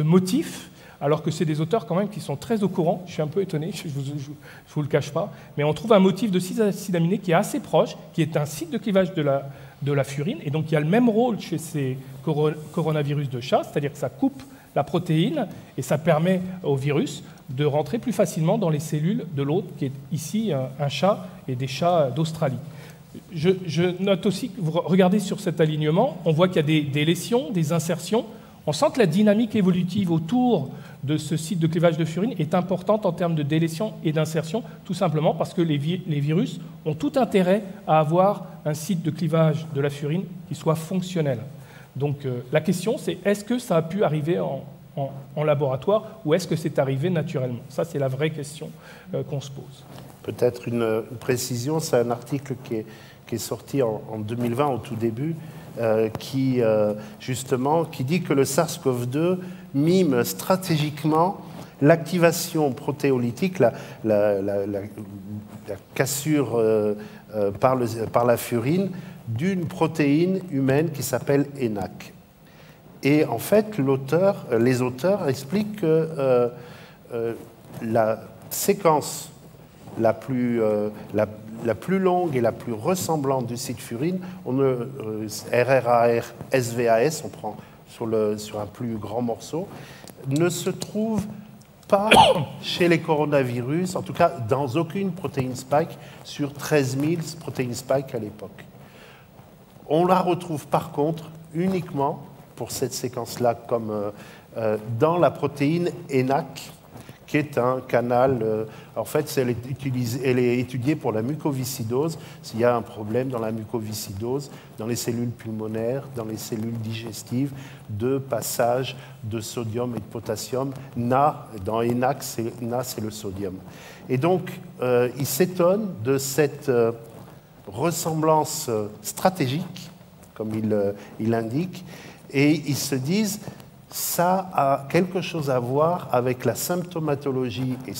motif, alors que c'est des auteurs quand même qui sont très au courant. Je suis un peu étonné, je ne vous le cache pas, mais on trouve un motif de 6 acides aminés qui est assez proche, qui est un site de clivage de la furine, et donc il y a le même rôle chez ces coronavirus de chat, c'est-à-dire que ça coupe la protéine et ça permet au virus de rentrer plus facilement dans les cellules de l'hôte, qui est ici un chat et des chats d'Australie. Je note aussi que vous regardez sur cet alignement, on voit qu'il y a des lésions, des insertions. On sent que la dynamique évolutive autour de ce site de clivage de furine est importante en termes de délétion et d'insertion, tout simplement parce que les virus ont tout intérêt à avoir un site de clivage de la furine qui soit fonctionnel. Donc la question, c'est est-ce que ça a pu arriver en laboratoire ou est-ce que c'est arrivé naturellement? Ça, c'est la vraie question qu'on se pose. Peut-être une précision, c'est un article qui est sorti en 2020, au tout début, qui dit que le SARS-CoV-2 mime stratégiquement l'activation protéolytique, la cassure par la furine d'une protéine humaine qui s'appelle ENaC. Et en fait, les auteurs expliquent que la séquence la plus longue et la plus ressemblante du site furine, RRAR SVAS, on prend sur un plus grand morceau, ne se trouve pas chez les coronavirus, en tout cas dans aucune protéine spike sur 13 000 protéines spike à l'époque. On la retrouve par contre uniquement pour cette séquence-là comme dans la protéine ENaC, qui est un canal, en fait, elle est étudiée pour la mucoviscidose, s'il y a un problème dans la mucoviscidose, dans les cellules pulmonaires, dans les cellules digestives, de passage de sodium et de potassium. Na, dans ENaC, Na, c'est le sodium. Et donc, ils s'étonnent de cette ressemblance stratégique, comme il l'indique, et ils se disent, ça a quelque chose à voir avec la symptomatologie, et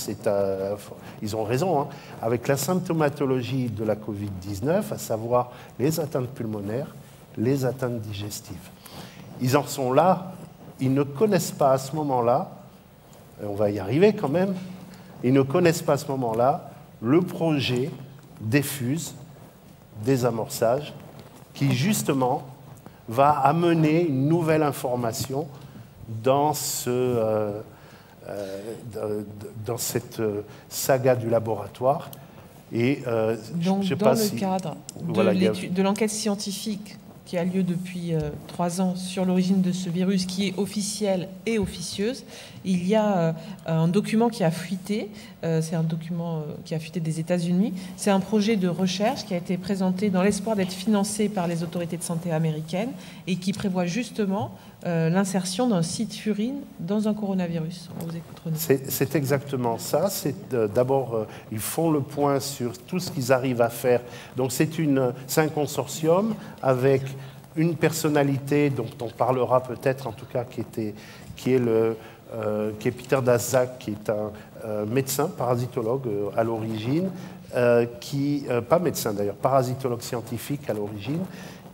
ils ont raison, hein, avec la symptomatologie de la Covid-19, à savoir les atteintes pulmonaires, les atteintes digestives. Ils en sont là, ils ne connaissent pas à ce moment-là, on va y arriver quand même, ils ne connaissent pas à ce moment-là le projet Défuse, désamorçage, qui justement va amener une nouvelle information dans cette saga du laboratoire. Et donc, je sais dans pas le cadre de l'enquête scientifique qui a lieu depuis 3 ans sur l'origine de ce virus, qui est officielle et officieuse, il y a un document qui a fuité. C'est un document qui a fuité des États-Unis. C'est un projet de recherche qui a été présenté dans l'espoir d'être financé par les autorités de santé américaines et qui prévoit justement l'insertion d'un site furine dans un coronavirus. On vous écoute, Renaud. C'est exactement ça. D'abord, ils font le point sur tout ce qu'ils arrivent à faire. Donc c'est un consortium avec une personnalité dont on parlera peut-être, en tout cas, qui est Peter Daszak, qui est un médecin, parasitologue à l'origine, pas médecin d'ailleurs, parasitologue scientifique à l'origine,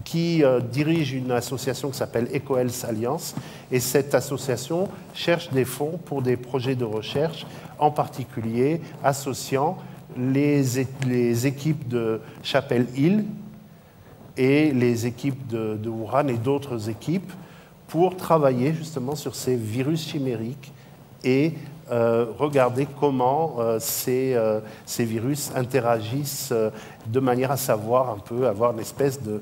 qui dirige une association qui s'appelle EcoHealth Alliance. Et cette association cherche des fonds pour des projets de recherche, en particulier associant les équipes de Chapel Hill et les équipes de Wuhan et d'autres équipes pour travailler justement sur ces virus chimériques et regarder comment ces virus interagissent de manière à savoir un peu, avoir une espèce de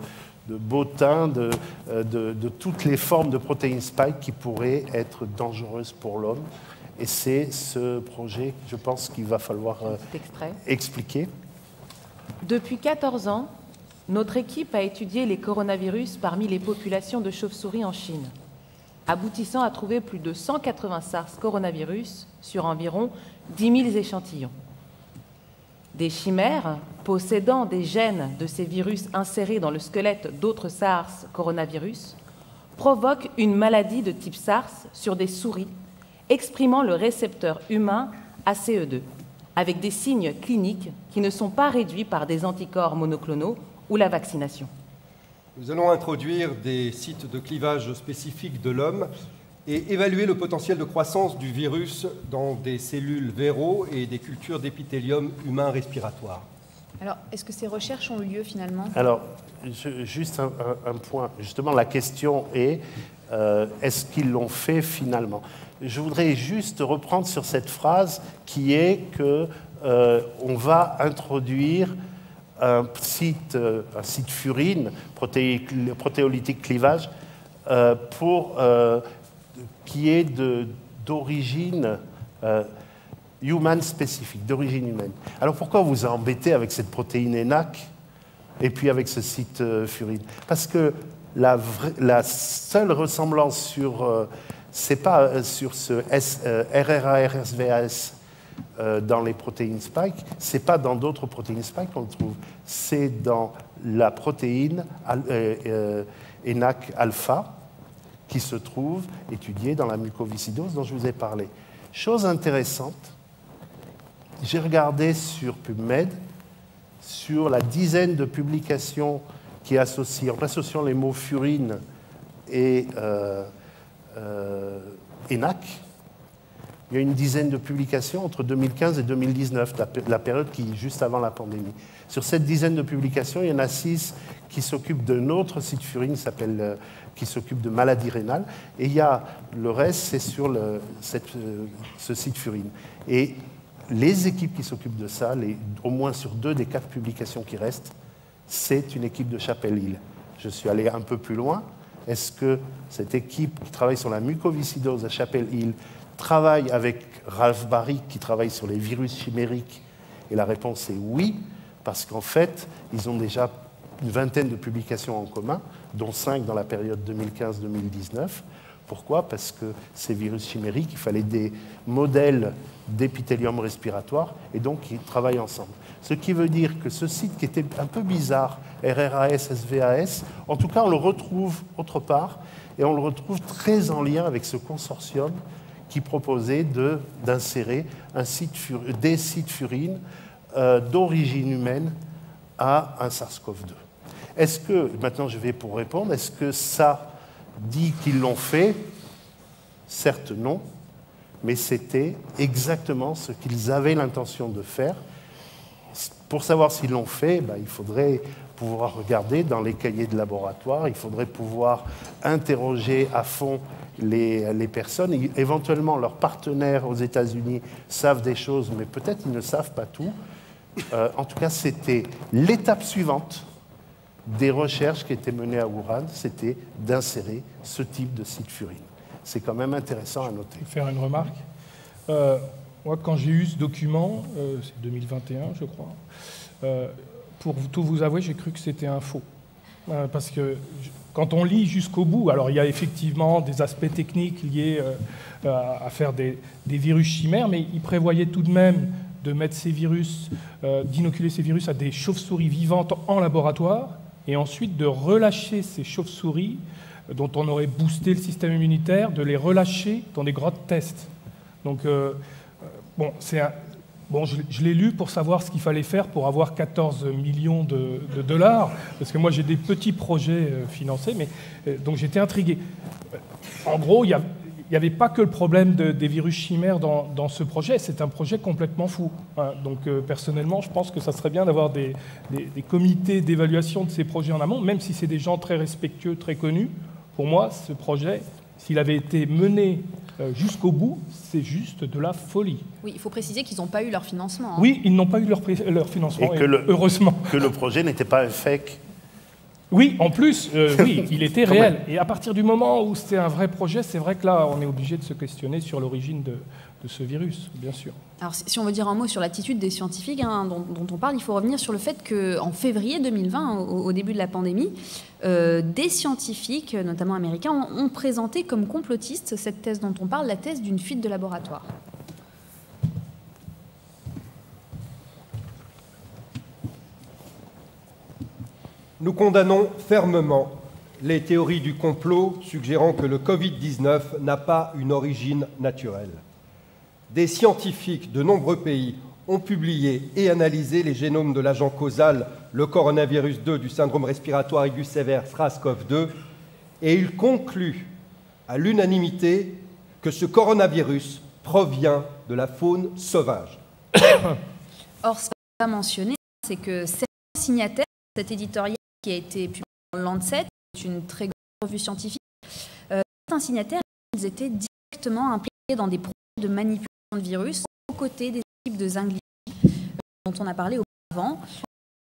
bottin de toutes les formes de protéines spike qui pourraient être dangereuses pour l'homme. Et c'est ce projet, je pense, qu'il va falloir expliquer. Depuis 14 ans, notre équipe a étudié les coronavirus parmi les populations de chauves-souris en Chine, aboutissant à trouver plus de 180 SARS coronavirus sur environ 10 000 échantillons. Des chimères possédant des gènes de ces virus insérés dans le squelette d'autres SARS coronavirus provoquent une maladie de type SARS sur des souris exprimant le récepteur humain ACE2, avec des signes cliniques qui ne sont pas réduits par des anticorps monoclonaux ou la vaccination. Nous allons introduire des sites de clivage spécifiques de l'homme et évaluer le potentiel de croissance du virus dans des cellules véro et des cultures d'épithélium humain respiratoire. Alors, est-ce que ces recherches ont eu lieu finalement? Alors, juste un point. Justement, la question est, est-ce qu'ils l'ont fait finalement? Je voudrais juste reprendre sur cette phrase qui est que on va introduire un site furine, protéolytique clivage, qui est d'origine human spécifique, d'origine humaine. Alors pourquoi vous embêtez avec cette protéine ENaC et puis avec ce site furine? Parce que la seule ressemblance c'est pas sur ce RRA-RSVAS dans les protéines spike, c'est pas dans d'autres protéines spike qu'on le trouve, c'est dans la protéine ENaC alpha qui se trouve étudiée dans la mucoviscidose dont je vous ai parlé. Chose intéressante, j'ai regardé sur PubMed, sur la dizaine de publications qui associent, en associant les mots furine et ENaC, il y a une dizaine de publications entre 2015 et 2019, la période qui est juste avant la pandémie. Sur cette dizaine de publications, il y en a 6 qui s'occupent d'un autre site furine qui s'occupe de maladies rénales, et il y a le reste, c'est sur ce site furine. Et les équipes qui s'occupent de ça, au moins sur 2 des 4 publications qui restent, c'est une équipe de Chapel Hill. Je suis allé un peu plus loin. Est-ce que cette équipe qui travaille sur la mucoviscidose à Chapel Hill travaille avec Ralph Baric qui travaille sur les virus chimériques? Et la réponse est oui, parce qu'en fait, ils ont déjà une vingtaine de publications en commun, dont 5 dans la période 2015-2019, Pourquoi? Parce que ces virus chimériques, il fallait des modèles d'épithélium respiratoire, et donc ils travaillent ensemble. Ce qui veut dire que ce site qui était un peu bizarre, RRAS, SVAS, en tout cas on le retrouve autre part, et on le retrouve très en lien avec ce consortium qui proposait d'insérer des sites furines d'origine humaine à un SARS-CoV-2. Est-ce que, maintenant je vais pour répondre, est-ce que ça dit qu'ils l'ont fait? Certes non, mais c'était exactement ce qu'ils avaient l'intention de faire. Pour savoir s'ils l'ont fait, il faudrait pouvoir regarder dans les cahiers de laboratoire, il faudrait pouvoir interroger à fond les personnes. Éventuellement, leurs partenaires aux États-Unis savent des choses, mais peut-être ils ne savent pas tout. En tout cas, c'était l'étape suivante des recherches qui étaient menées à Wuhan, c'était d'insérer ce type de site furine. C'est quand même intéressant à noter. Je peux faire une remarque. Moi, quand j'ai eu ce document, c'est 2021, je crois, pour tout vous avouer, j'ai cru que c'était un faux. Parce que quand on lit jusqu'au bout, alors il y a effectivement des aspects techniques liés à faire des virus chimères, mais il prévoyait tout de même de mettre ces virus, d'inoculer ces virus à des chauves-souris vivantes en laboratoire, et ensuite de relâcher ces chauves-souris dont on aurait boosté le système immunitaire, de les relâcher dans des grottes tests. Donc, je l'ai lu pour savoir ce qu'il fallait faire pour avoir 14 millions de dollars, parce que moi j'ai des petits projets financés, donc j'étais intrigué. En gros, il n'y avait pas que le problème des virus chimères dans ce projet, c'est un projet complètement fou. Donc personnellement, je pense que ça serait bien d'avoir des comités d'évaluation de ces projets en amont, même si c'est des gens très respectueux, très connus. Pour moi, ce projet, s'il avait été mené jusqu'au bout, c'est juste de la folie. Oui, il faut préciser qu'ils n'ont pas eu leur financement. Oui, ils n'ont pas eu leur financement, heureusement. Que le projet n'était pas un fake. Oui, en plus, oui, il était réel. Et à partir du moment où c'était un vrai projet, c'est vrai que là, on est obligé de se questionner sur l'origine de ce virus, bien sûr. Alors, si on veut dire un mot sur l'attitude des scientifiques dont on parle, il faut revenir sur le fait qu'en février 2020, au début de la pandémie, des scientifiques, notamment américains, ont présenté comme complotistes cette thèse dont on parle, la thèse d'une fuite de laboratoire. Nous condamnons fermement les théories du complot suggérant que le Covid-19 n'a pas une origine naturelle. Des scientifiques de nombreux pays ont publié et analysé les génomes de l'agent causal, le coronavirus 2 du syndrome respiratoire aigu sévère SRAS-CoV-2, et ils concluent à l'unanimité que ce coronavirus provient de la faune sauvage. Or, ce qu'on n'a pas mentionné, c'est que certains signataires de cet éditorial qui a été publié dans le Lancet, c'est une très grande revue scientifique, certains signataires, ils étaient directement impliqués dans des projets de manipulation de virus aux côtés des équipes de Zhang Li, dont on a parlé auparavant.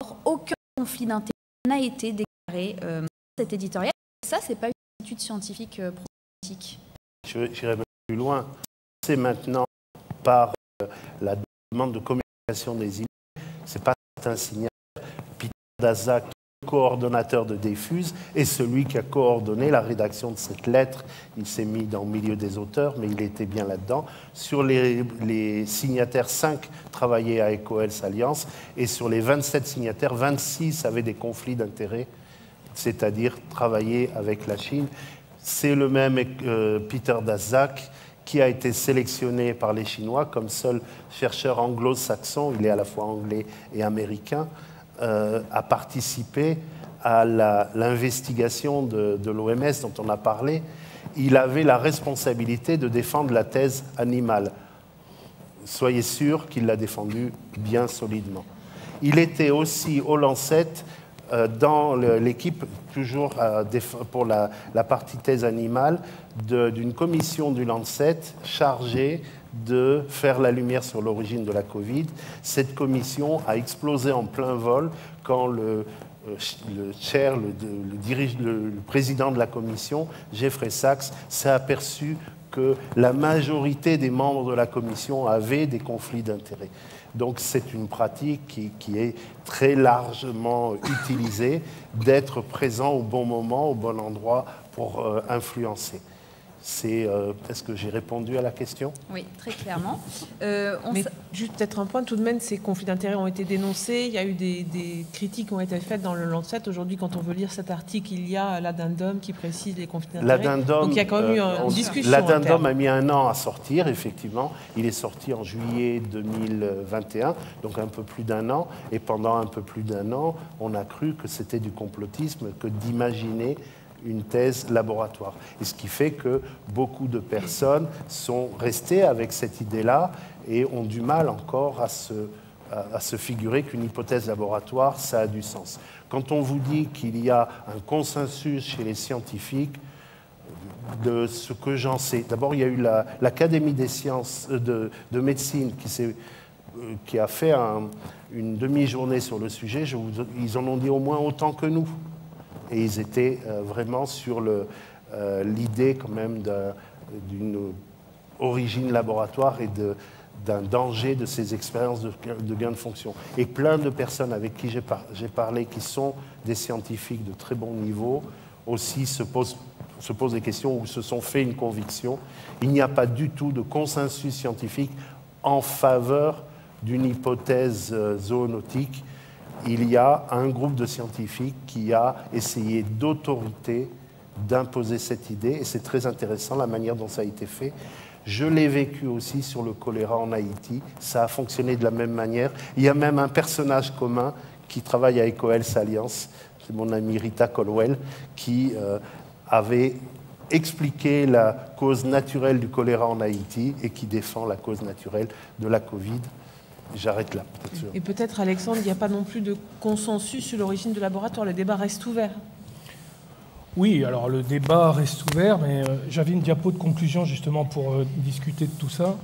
Or, aucun conflit d'intérêt n'a été déclaré dans cet éditorial. Ça, ce n'est pas une étude scientifique problématique. J'irai même plus loin. C'est maintenant par la demande de communication des emails, c'est pas un signataire, Peter Daszak, coordonnateur de Diffuse, et celui qui a coordonné la rédaction de cette lettre. Il s'est mis dans le milieu des auteurs, mais il était bien là-dedans. Sur les signataires, 5 travaillaient à EcoHealth Alliance, et sur les 27 signataires, 26 avaient des conflits d'intérêts, c'est-à-dire travailler avec la Chine. C'est le même Peter Daszak qui a été sélectionné par les Chinois comme seul chercheur anglo-saxon, il est à la fois anglais et américain, a participé à l'investigation de l'OMS dont on a parlé. Il avait la responsabilité de défendre la thèse animale. Soyez sûr qu'il l'a défendue bien solidement. Il était aussi au Lancet dans l'équipe, toujours pour la partie thèse animale, d'une commission du Lancet chargée de faire la lumière sur l'origine de la Covid. Cette commission a explosé en plein vol quand le président de la commission, Jeffrey Sachs, s'est aperçu que la majorité des membres de la commission avaient des conflits d'intérêts. Donc c'est une pratique qui est très largement utilisée, d'être présent au bon moment, au bon endroit pour influencer. Est-ce que j'ai répondu à la question? Oui, très clairement. Mais juste peut-être un point, tout de même, ces conflits d'intérêts ont été dénoncés. Il y a eu des critiques qui ont été faites dans le Lancet. Aujourd'hui, quand on veut lire cet article, il y a l'addendum qui précise les conflits d'intérêts. Donc il y a quand même eu une discussion. L'addendum a mis 1 an à sortir, effectivement. Il est sorti en juillet 2021, donc un peu plus d'1 an. Et pendant un peu plus d'1 an, on a cru que c'était du complotisme que d'imaginer une thèse laboratoire. Et ce qui fait que beaucoup de personnes sont restées avec cette idée-là et ont du mal encore à se figurer qu'une hypothèse laboratoire, ça a du sens. Quand on vous dit qu'il y a un consensus chez les scientifiques, de ce que j'en sais, d'abord il y a eu l'Académie des sciences de médecine qui a fait une demi-journée sur le sujet, ils en ont dit au moins autant que nous. Et ils étaient vraiment sur l'idée quand même d'une origine laboratoire et d'un danger de ces expériences de gain de fonction. Et plein de personnes avec qui j'ai parlé, qui sont des scientifiques de très bon niveau, aussi se posent des questions ou se sont fait une conviction. Il n'y a pas du tout de consensus scientifique en faveur d'une hypothèse zoonotique. Il y a un groupe de scientifiques qui a essayé d'autorité d'imposer cette idée, et c'est très intéressant la manière dont ça a été fait. Je l'ai vécu aussi sur le choléra en Haïti, ça a fonctionné de la même manière. Il y a même un personnage commun qui travaille à EcoHealth Alliance, c'est mon amie Rita Colwell, qui avait expliqué la cause naturelle du choléra en Haïti et qui défend la cause naturelle de la Covid. J'arrête là, peut-être sûr. Et peut-être, Alexandre, il n'y a pas non plus de consensus sur l'origine du laboratoire. Le débat reste ouvert. Oui, alors le débat reste ouvert, mais j'avais une diapo de conclusion justement pour discuter de tout ça.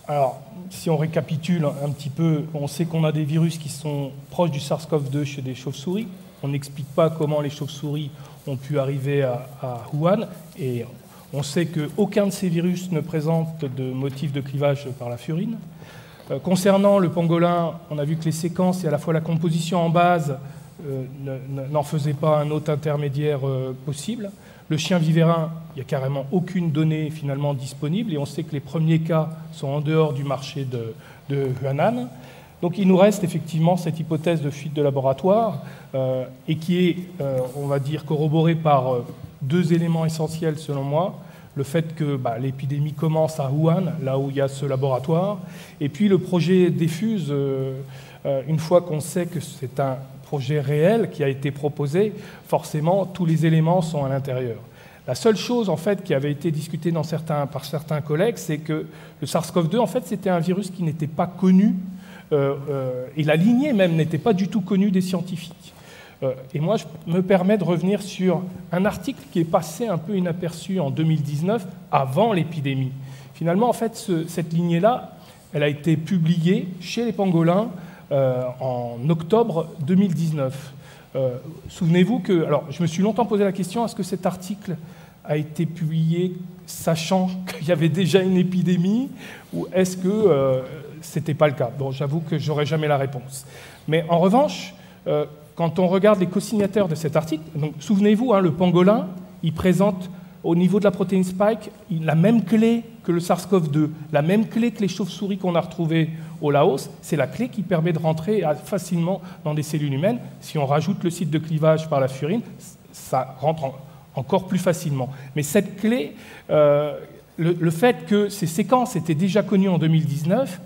Alors, si on récapitule un petit peu, on sait qu'on a des virus qui sont proches du SARS-CoV-2 chez des chauves-souris. On n'explique pas comment les chauves-souris ont pu arriver à Wuhan, et on sait qu'aucun de ces virus ne présente de motif de clivage par la furine. Concernant le pangolin, on a vu que les séquences et à la fois la composition en base n'en faisaient pas un autre intermédiaire possible. Le chien vivérin, il n'y a carrément aucune donnée finalement disponible, et on sait que les premiers cas sont en dehors du marché de Huanan. Donc il nous reste effectivement cette hypothèse de fuite de laboratoire et qui est, on va dire, corroborée par 2 éléments essentiels selon moi. Le fait que l'épidémie commence à Wuhan, là où il y a ce laboratoire, et puis le projet Defuse, une fois qu'on sait que c'est un projet réel qui a été proposé, forcément tous les éléments sont à l'intérieur. La seule chose en fait qui avait été discutée par certains collègues, c'est que le SARS-CoV-2 en fait c'était un virus qui n'était pas connu et la lignée même n'était pas du tout connue des scientifiques. Et moi, je me permets de revenir sur un article qui est passé un peu inaperçu en 2019, avant l'épidémie. Finalement, en fait, cette lignée-là, elle a été publiée chez les pangolins en octobre 2019. Souvenez-vous que... Alors, je me suis longtemps posé la question, est-ce que cet article a été publié sachant qu'il y avait déjà une épidémie, ou est-ce que ce n'était pas le cas? Bon, j'avoue que je n'aurai jamais la réponse. Mais en revanche... quand on regarde les co-signataires de cet article, donc souvenez-vous, le pangolin, il présente au niveau de la protéine spike la même clé que le SARS-CoV-2, la même clé que les chauves-souris qu'on a retrouvées au Laos. C'est la clé qui permet de rentrer facilement dans des cellules humaines. Si on rajoute le site de clivage par la furine, ça rentre encore plus facilement. Mais cette clé, le fait que ces séquences étaient déjà connues en 2019,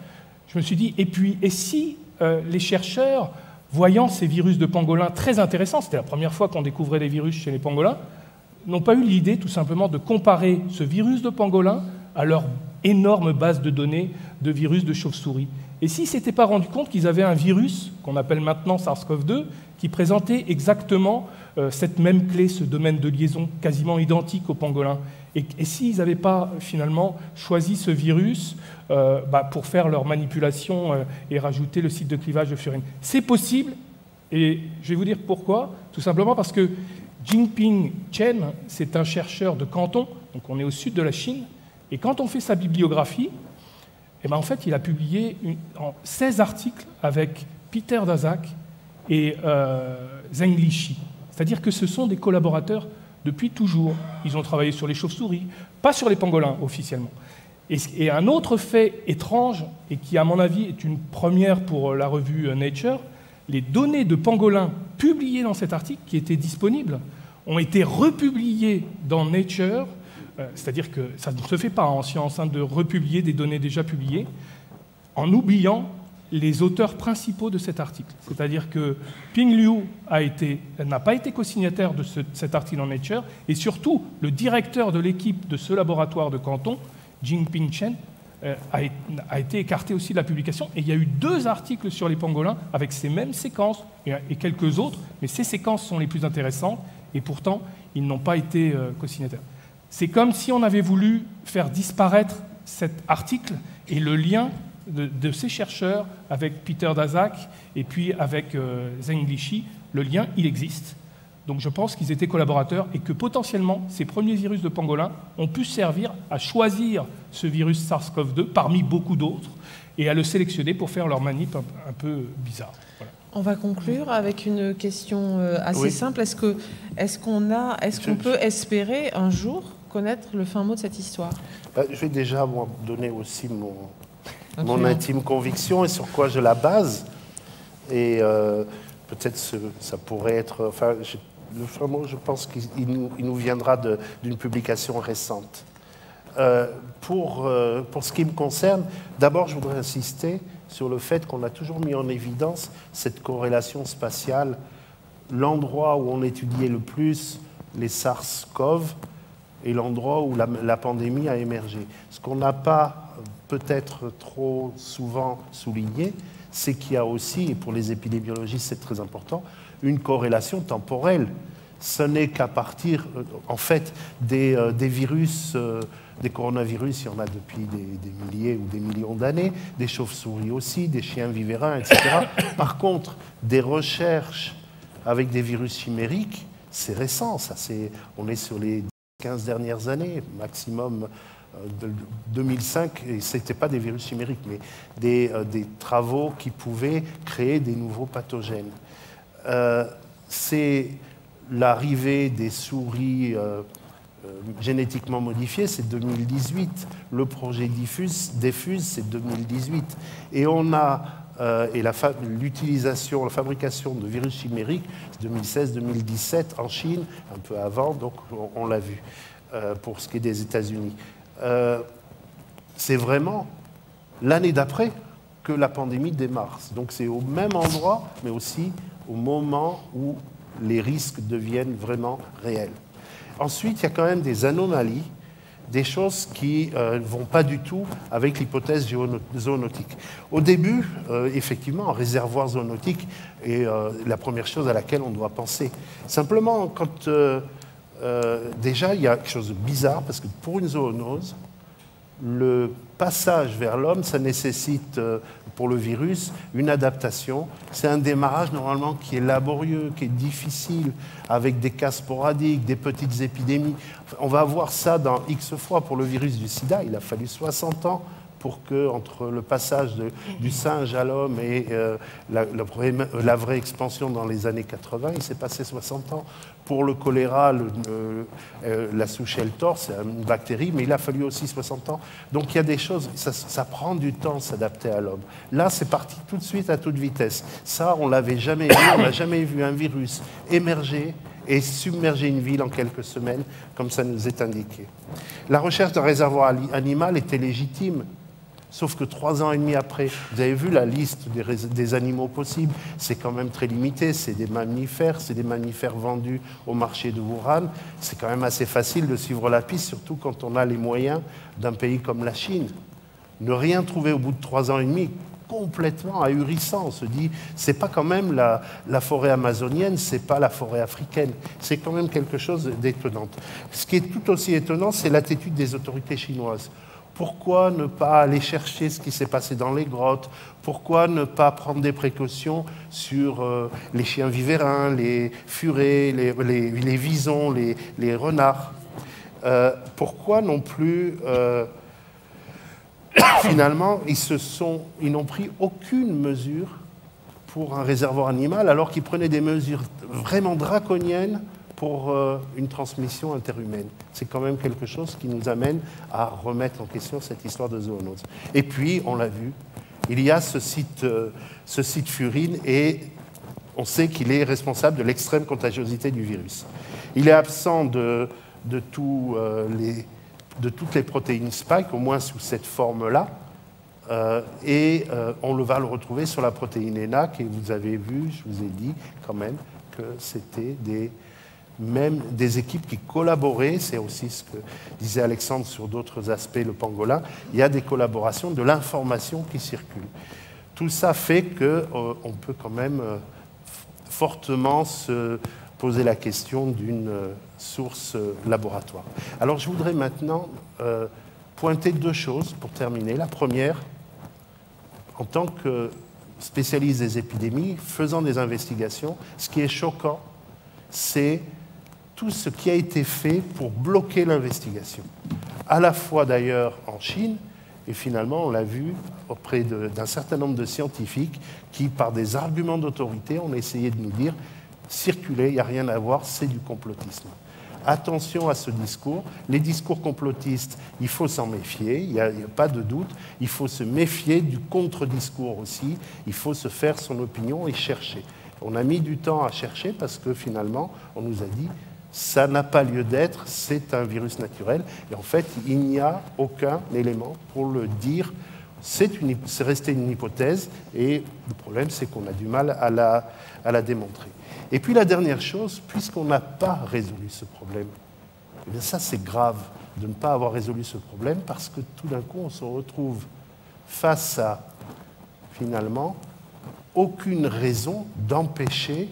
je me suis dit, et si les chercheurs, voyant ces virus de pangolins très intéressants, c'était la première fois qu'on découvrait des virus chez les pangolins, n'ont pas eu l'idée tout simplement de comparer ce virus de pangolin à leur énorme base de données de virus de chauve-souris. Et s'ils ne s'étaient pas rendus compte qu'ils avaient un virus, qu'on appelle maintenant SARS-CoV-2, qui présentait exactement cette même clé, ce domaine de liaison quasiment identique au pangolin. Et s'ils n'avaient pas finalement choisi ce virus pour faire leur manipulation et rajouter le site de clivage de furine. C'est possible, et je vais vous dire pourquoi. Tout simplement parce que Jinping Chen, c'est un chercheur de Canton, donc on est au sud de la Chine, et quand on fait sa bibliographie, en fait, il a publié 16 articles avec Peter Daszak et Zheng Liqi. C'est-à-dire que ce sont des collaborateurs depuis toujours. Ils ont travaillé sur les chauves-souris, pas sur les pangolins officiellement. Et un autre fait étrange, et qui à mon avis est une première pour la revue Nature, les données de pangolins publiées dans cet article, qui étaient disponibles, ont été republiées dans Nature, c'est-à-dire que ça ne se fait pas en science de republier des données déjà publiées, en oubliant les auteurs principaux de cet article. C'est-à-dire que Ping Liu n'a pas été co-signataire de cet article en Nature, et surtout, le directeur de l'équipe de ce laboratoire de Canton, Jingping Chen, a été écarté aussi de la publication. Et il y a eu 2 articles sur les pangolins avec ces mêmes séquences et quelques autres, mais ces séquences sont les plus intéressantes, et pourtant, ils n'ont pas été co-signataires. C'est comme si on avait voulu faire disparaître cet article et le lien de ces chercheurs avec Peter Daszak et puis avec Zheng Liqi. Le lien, il existe. Donc je pense qu'ils étaient collaborateurs et que potentiellement, ces premiers virus de pangolin ont pu servir à choisir ce virus SARS-CoV-2 parmi beaucoup d'autres et à le sélectionner pour faire leur manip un peu bizarre. Voilà. On va conclure avec une question assez simple. Est-ce qu'on peut espérer un jour connaître le fin mot de cette histoire? Je vais déjà donner aussi mon intime conviction et sur quoi je la base. Et peut-être ça pourrait être... Enfin, le fin mot, je pense qu'il nous viendra d'une publication récente. Pour ce qui me concerne, d'abord, je voudrais insister sur le fait qu'on a toujours mis en évidence cette corrélation spatiale. L'endroit où on étudiait le plus les SARS-CoV et l'endroit où la pandémie a émergé. Ce qu'on n'a pas peut-être trop souvent souligné, c'est qu'il y a aussi, et pour les épidémiologistes c'est très important, une corrélation temporelle. Ce n'est qu'à partir, en fait, des virus, des coronavirus, il y en a depuis des milliers ou des millions d'années, des chauves-souris aussi, des chiens vivérins, etc. Par contre, des recherches avec des virus chimériques, c'est récent, on est sur les 15 dernières années, maximum de 2005, et ce n'étaient pas des virus chimériques, mais des travaux qui pouvaient créer des nouveaux pathogènes. C'est l'arrivée des souris génétiquement modifiées, c'est 2018. Le projet Diffuse, c'est 2018. Et on a l'utilisation, la fabrication de virus chimériques, 2016-2017 en Chine, un peu avant, donc on l'a vu pour ce qui est des États-Unis. C'est vraiment l'année d'après que la pandémie démarre. Donc c'est au même endroit, mais aussi au moment où les risques deviennent vraiment réels. Ensuite, il y a quand même des anomalies, des choses qui ne vont pas du tout avec l'hypothèse zoonotique. Au début, effectivement, un réservoir zoonotique est la première chose à laquelle on doit penser. Simplement, quand déjà, il y a quelque chose de bizarre, parce que pour une zoonose, le passage vers l'homme, ça nécessite, pour le virus, une adaptation. C'est un démarrage, normalement, qui est laborieux, qui est difficile, avec des cas sporadiques, des petites épidémies. On va voir ça dans X fois. Pour le virus du sida, il a fallu 60 ans pour que, entre le passage du singe à l'homme et la vraie expansion dans les années 80, il s'est passé 60 ans. Pour le choléra, la souche Eltor, c'est une bactérie, mais il a fallu aussi 60 ans. Donc il y a des choses, ça prend du temps de s'adapter à l'homme. Là, c'est parti tout de suite à toute vitesse. Ça, on ne l'avait jamais vu, on n'a jamais vu un virus émerger et submerger une ville en quelques semaines, comme ça nous est indiqué. La recherche d'un réservoir animal était légitime. Sauf que 3 ans et demi après, vous avez vu la liste des animaux possibles, c'est quand même très limité, c'est des mammifères vendus au marché de Wuhan. C'est quand même assez facile de suivre la piste, surtout quand on a les moyens d'un pays comme la Chine. Ne rien trouver au bout de 3 ans et demi, complètement ahurissant. On se dit, c'est pas quand même la forêt amazonienne, c'est pas la forêt africaine. C'est quand même quelque chose d'étonnant. Ce qui est tout aussi étonnant, c'est l'attitude des autorités chinoises. Pourquoi ne pas aller chercher ce qui s'est passé dans les grottes? Pourquoi ne pas prendre des précautions sur les chiens vivérins, les furets, les visons, les renards? Pourquoi non plus... finalement, ils n'ont pris aucune mesure pour un réservoir animal, alors qu'ils prenaient des mesures vraiment draconiennes pour une transmission interhumaine. C'est quand même quelque chose qui nous amène à remettre en question cette histoire de zoonose. Et puis, on l'a vu, il y a ce site Furine et on sait qu'il est responsable de l'extrême contagiosité du virus. Il est absent de toutes les protéines spike, au moins sous cette forme-là, et on va le retrouver sur la protéine ENaC, et vous avez vu, je vous ai dit quand même que c'était même des équipes qui collaboraient, c'est aussi ce que disait Alexandre sur d'autres aspects, le pangolin, il y a des collaborations, de l'information qui circule. Tout ça fait qu'on peut quand même fortement se poser la question d'une source laboratoire. Alors je voudrais maintenant pointer deux choses pour terminer. La première, en tant que spécialiste des épidémies, faisant des investigations, ce qui est choquant, c'est tout ce qui a été fait pour bloquer l'investigation. À la fois d'ailleurs en Chine, et finalement on l'a vu auprès d'un certain nombre de scientifiques qui, par des arguments d'autorité, ont essayé de nous dire « circulez, il n'y a rien à voir, c'est du complotisme ». Attention à ce discours. Les discours complotistes, il faut s'en méfier, il n'y a pas de doute. Il faut se méfier du contre-discours aussi. Il faut se faire son opinion et chercher. On a mis du temps à chercher parce que finalement, on nous a dit ça n'a pas lieu d'être, c'est un virus naturel. Et en fait, il n'y a aucun élément pour le dire. C'est resté une hypothèse et le problème, c'est qu'on a du mal à la démontrer. Et puis la dernière chose, puisqu'on n'a pas résolu ce problème, eh bien ça c'est grave de ne pas avoir résolu ce problème parce que tout d'un coup on se retrouve face à finalement aucune raison d'empêcher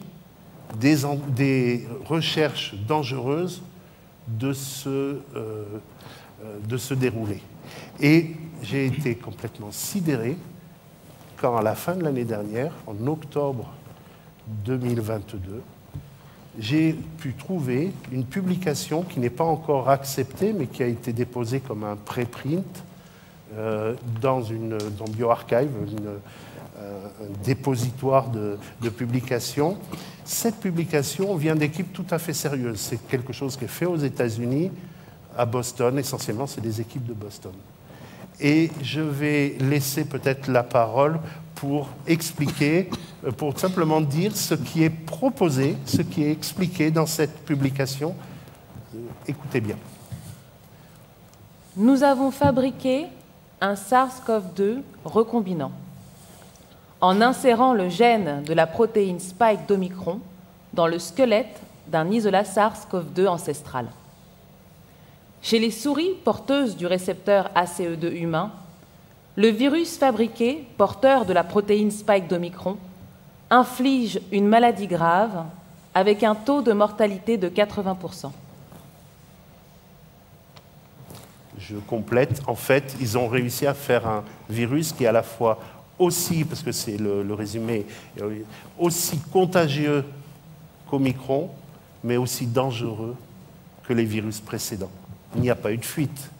des recherches dangereuses de se dérouler. Et j'ai été complètement sidéré quand à la fin de l'année dernière, en octobre 2022, j'ai pu trouver une publication qui n'est pas encore acceptée, mais qui a été déposée comme un préprint dans BioArchive, un dépositoire de publications. Cette publication vient d'équipes tout à fait sérieuses. C'est quelque chose qui est fait aux États-Unis, à Boston, essentiellement, c'est des équipes de Boston. Et je vais laisser peut-être la parole pour expliquer, pour simplement dire ce qui est proposé, ce qui est expliqué dans cette publication. Écoutez bien. Nous avons fabriqué un SARS-CoV-2 recombinant en insérant le gène de la protéine spike d'Omicron dans le squelette d'un isolat SARS-CoV-2 ancestral. Chez les souris porteuses du récepteur ACE2 humain, le virus fabriqué, porteur de la protéine spike d'Omicron, inflige une maladie grave avec un taux de mortalité de 80%. Je complète. En fait, ils ont réussi à faire un virus qui est à la fois aussi, parce que c'est le résumé, aussi contagieux qu'Omicron, mais aussi dangereux que les virus précédents. Il n'y a pas eu de fuite,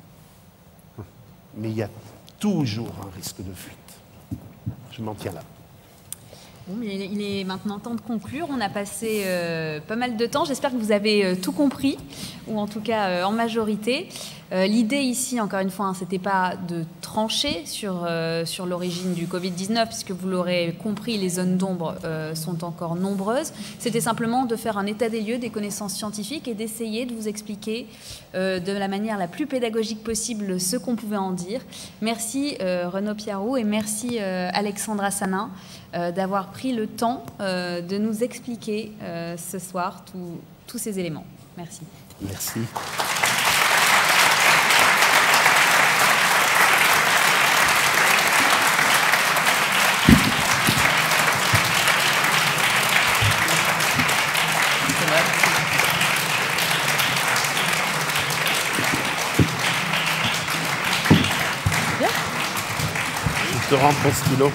mais il y a toujours un risque de fuite. Je m'en tiens là. Bon, mais il est maintenant temps de conclure. On a passé pas mal de temps. J'espère que vous avez tout compris, ou en tout cas en majorité. L'idée ici, encore une fois, hein, c'était pas de trancher sur l'origine du Covid-19, puisque vous l'aurez compris, les zones d'ombre sont encore nombreuses. C'était simplement de faire un état des lieux des connaissances scientifiques et d'essayer de vous expliquer de la manière la plus pédagogique possible ce qu'on pouvait en dire. Merci Renaud Piarou et merci Alexandre Assanin d'avoir pris le temps de nous expliquer ce soir tous ces éléments. Merci. Merci. Je te rends ton stylo.